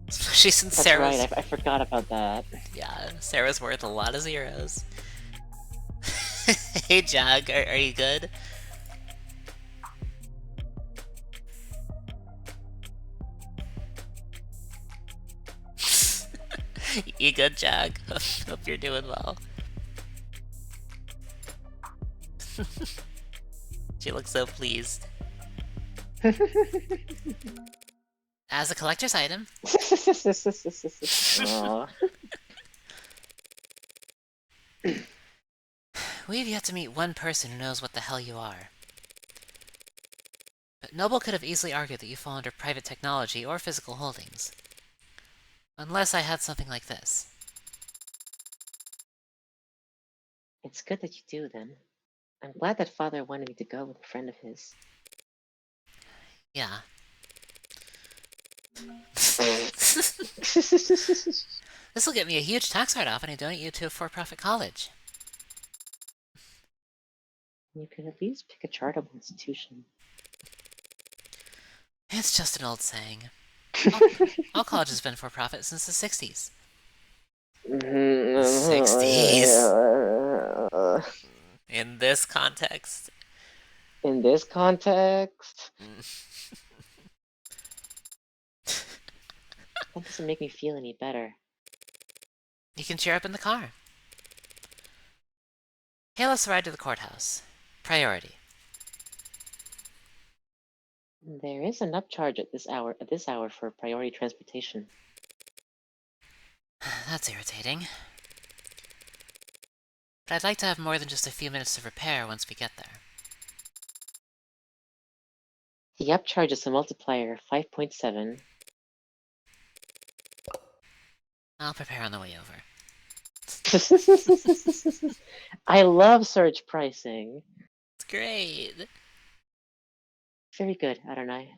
Especially since That's Sarah's... right, I forgot about that. Yeah, Sarah's worth a lot of zeros. Hey, Jag, are you good? You good, Jag? Hope you're doing well. She looks so pleased. As a collector's item. Aw. We've yet to meet one person who knows what the hell you are. But Noble could have easily argued that you fall under private technology or physical holdings. Unless I had something like this. It's good that you do, then. I'm glad that father wanted me to go with a friend of his. Yeah. This will get me a huge tax write-off when I donate you to a for-profit college. You could at least pick a charitable institution. It's just an old saying. All college has been for-profit since the 60s. 60s? In this context. In this context, that doesn't make me feel any better. You can cheer up in the car. Hail us a ride to the courthouse. Priority. There is an upcharge at this hour for priority transportation. That's irritating. But I'd like to have more than just a few minutes to repair once we get there. The upcharge is a multiplier 5.7. I'll prepare on the way over. I love surge pricing. It's great. Very good, Adonai.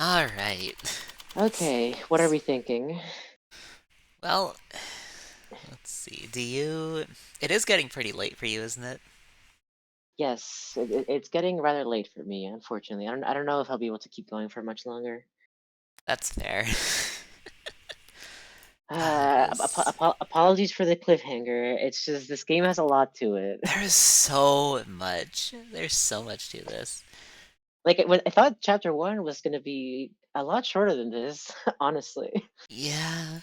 Alright. Okay, what are we thinking? Well, let's see. It is getting pretty late for you, isn't it? Yes, it's getting rather late for me, unfortunately. I don't know if I'll be able to keep going for much longer. That's fair. Apologies for the cliffhanger. It's just this game has a lot to it. There's so much. There's so much to this. Like I thought chapter 1 was gonna be a lot shorter than this, honestly. Yeah.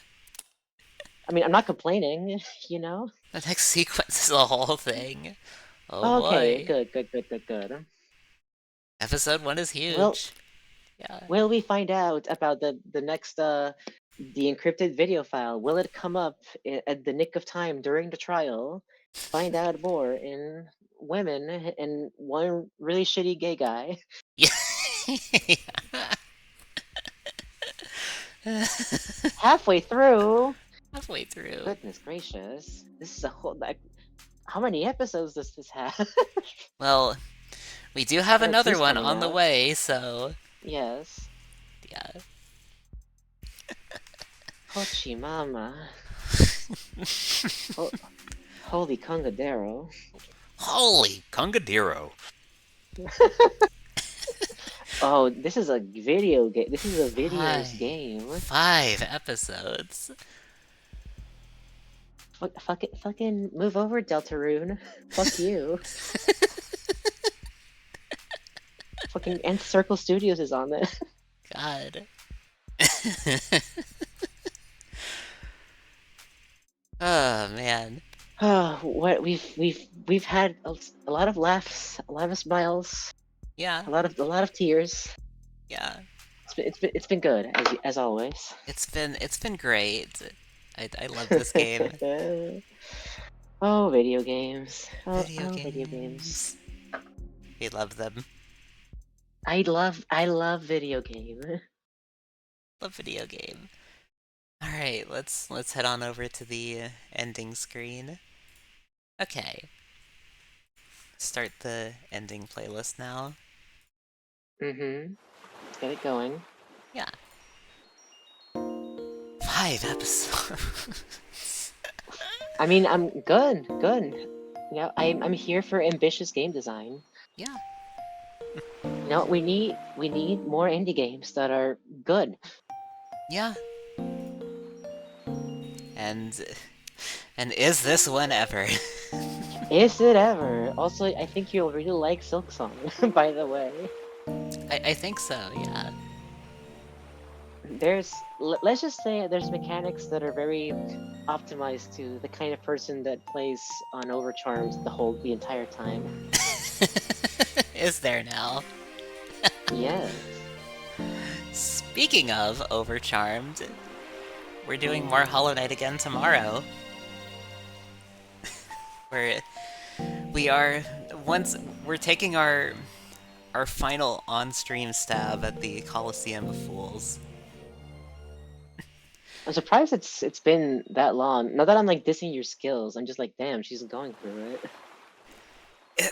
I mean, I'm not complaining, you know? The next sequence is a whole thing. Oh Okay, boy. good. Episode 1 is huge. Well, yeah. will we find out about the next the encrypted video file? Will it come up at the nick of time during the trial? Find out more in Women and one really shitty gay guy. Yeah. Halfway through. Halfway through. Goodness gracious. This is a whole like, how many episodes does this have? Well, we do have Or at another least one coming on the out. way, so Yes. yeah. Hochi mama. Holy Congadero. Holy Congadero. Oh, this is a video game. This is a videos game. 5 episodes. Fucking move over, Deltarune. Fuck you. Fucking Nth Circle Studios is on this. God. Oh man. Oh, what we've had a lot of laughs, a lot of smiles, Yeah. a lot of tears. Yeah. It's been good as always. It's been great. I love this game. Oh, video games. Video Video games. We love them. I love video game. Love video game. Alright, let's head on over to the ending screen. Okay. Start the ending playlist now. Mm-hmm. Let's get it going. Yeah. 5 episodes. I mean, I'm good. You know, I'm here for ambitious game design. Yeah. You know, we need more indie games that are good. Yeah. And is this one ever? Is it ever? Also, I think you'll really like Silksong, by the way. I think so, yeah. Let's just say there's mechanics that are very optimized to the kind of person that plays on Overcharms the entire time. Is there now? Yes. Speaking of Overcharmed, we're doing more Hollow Knight again tomorrow. We're taking our final on-stream stab at the Coliseum of Fools. I'm surprised it's been that long. Not that I'm like dissing your skills. I'm just like, damn, she's going through it.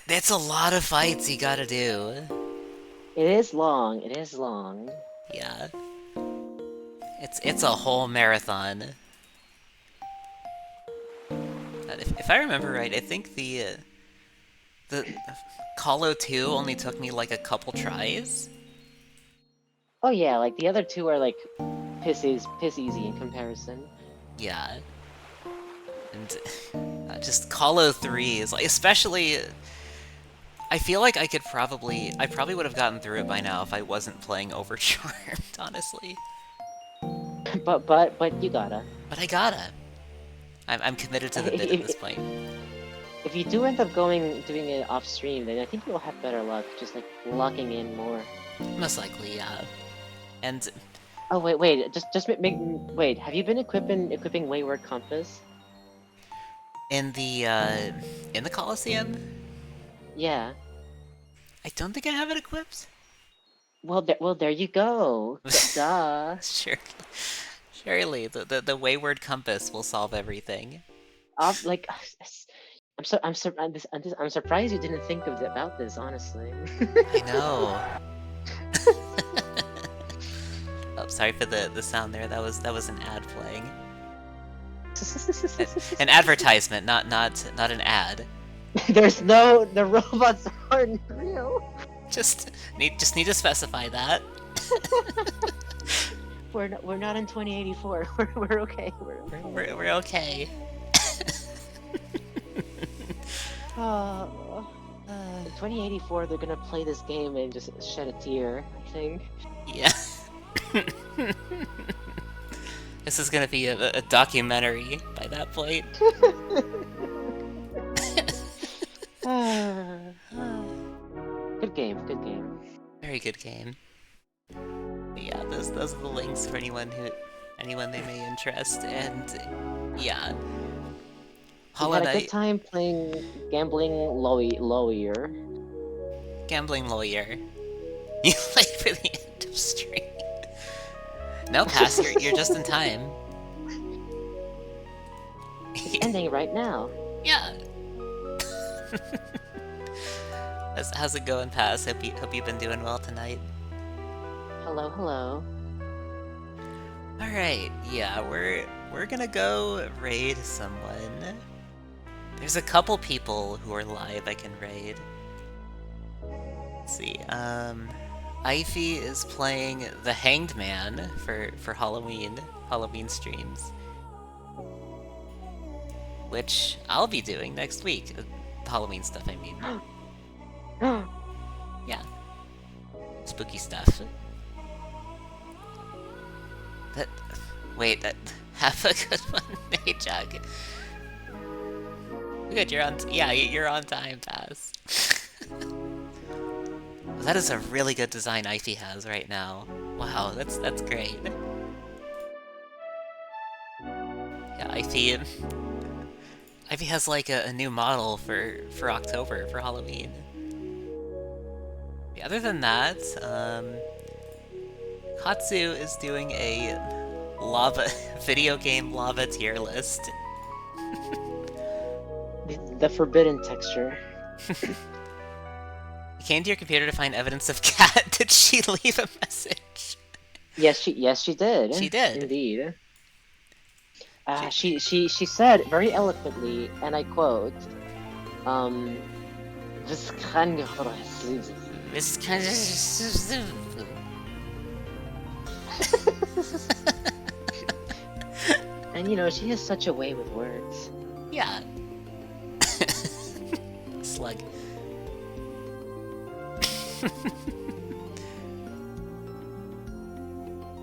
It's a lot of fights you gotta do. It is long. It is long. Yeah. It's a whole marathon. If I remember right, I think the Call 2 only took me like a couple tries. Oh yeah, like the other two are like piss easy in comparison. Yeah. And just Call 3 is like, especially, I feel like I probably would have gotten through it by now if I wasn't playing Overcharmed, honestly. But you gotta. But I gotta. I'm committed to the bit at this point. If you do end up doing it off stream, then I think you'll have better luck, just like locking in more. Most likely, yeah. And oh wait, wait. Have you been equipping Wayward Compass? in the Coliseum, Yeah. I don't think I have it equipped. Well, there you go. Duh. Surely the wayward compass will solve everything. Like, I'm surprised you didn't think about this, honestly. I know. Oh, sorry for the sound there. That was an ad playing. An advertisement, not an ad. The robots aren't real. Just need to specify that. We're not in 2084. We're okay. We're okay. In 2084, they're gonna play this game and just shed a tear, I think. Yeah. This is gonna be a documentary by that point. Good game. Very good game. But yeah, those are the links for anyone they may interest, and yeah. You had a good time playing Gambling Lawyer. Gambling Lawyer. You played for the end of stream. No, Pass, you're just in time. It's ending right now. Yeah. How's it going, Pass? Hope you've been doing well tonight. Hello. Alright, yeah, we're gonna go raid someone. There's a couple people who are live I can raid. Let's see, Ify is playing the Hanged Man for Halloween streams. Which I'll be doing next week. Halloween stuff, I mean. Yeah. Spooky stuff. Wait, have a good one, Mayjug. Good, you're on time, Pass. That is a really good design Ify has right now. Wow, that's great. Yeah, Ify has like a new model for October, for Halloween. Yeah, other than that, Katsu is doing a video game lava tier list. The forbidden texture. You came to your computer to find evidence of cat. Did she leave a message? Yes, she did. She did. Indeed. She said very eloquently, and I quote, "This kind of And you know, she has such a way with words. Yeah. Slug.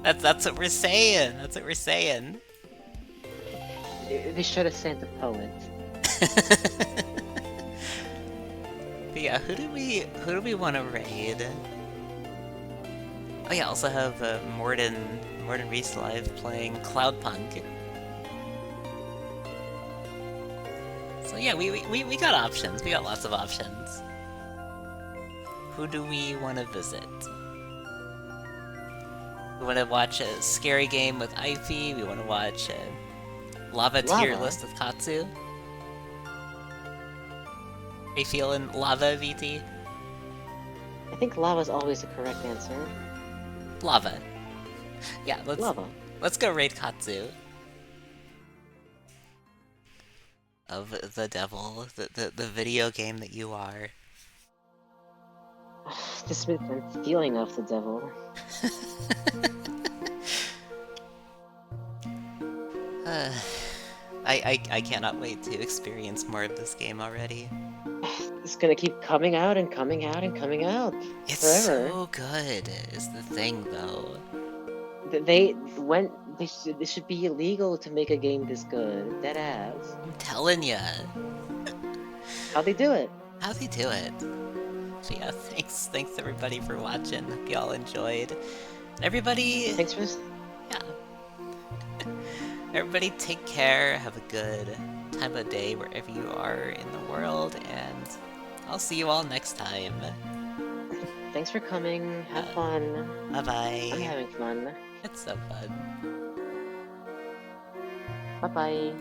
That's what we're saying. That's what we're saying. They should have sent a poet. But yeah, who do we want to raid? Oh yeah, I also have Morden Reese live playing Cloudpunk. So yeah, we got options. We got lots of options. Who do we want to visit? Who want to watch a scary game with Ivy. We want to watch a lava tier Lava? list with Katsu. Are you feeling lava, VT? I think lava's always the correct answer. Lava. Yeah, Lava. let's go raid Katsu. Of the devil, the video game that you are. This feeling of the devil. I cannot wait to experience more of this game already. It's gonna keep coming out and coming out and coming out. It's forever. so good, is the thing though. This should be illegal to make a game this good. Dead ass. I'm telling ya. How'd they do it? How'd they do it? So yeah, thanks everybody for watching. Hope y'all enjoyed. Everybody, Thanks for yeah. Everybody take care, have a good time of day wherever you are in the world, and I'll see you all next time. Thanks for coming. Have fun. Bye-bye. I'm having fun. It's so fun. Bye-bye.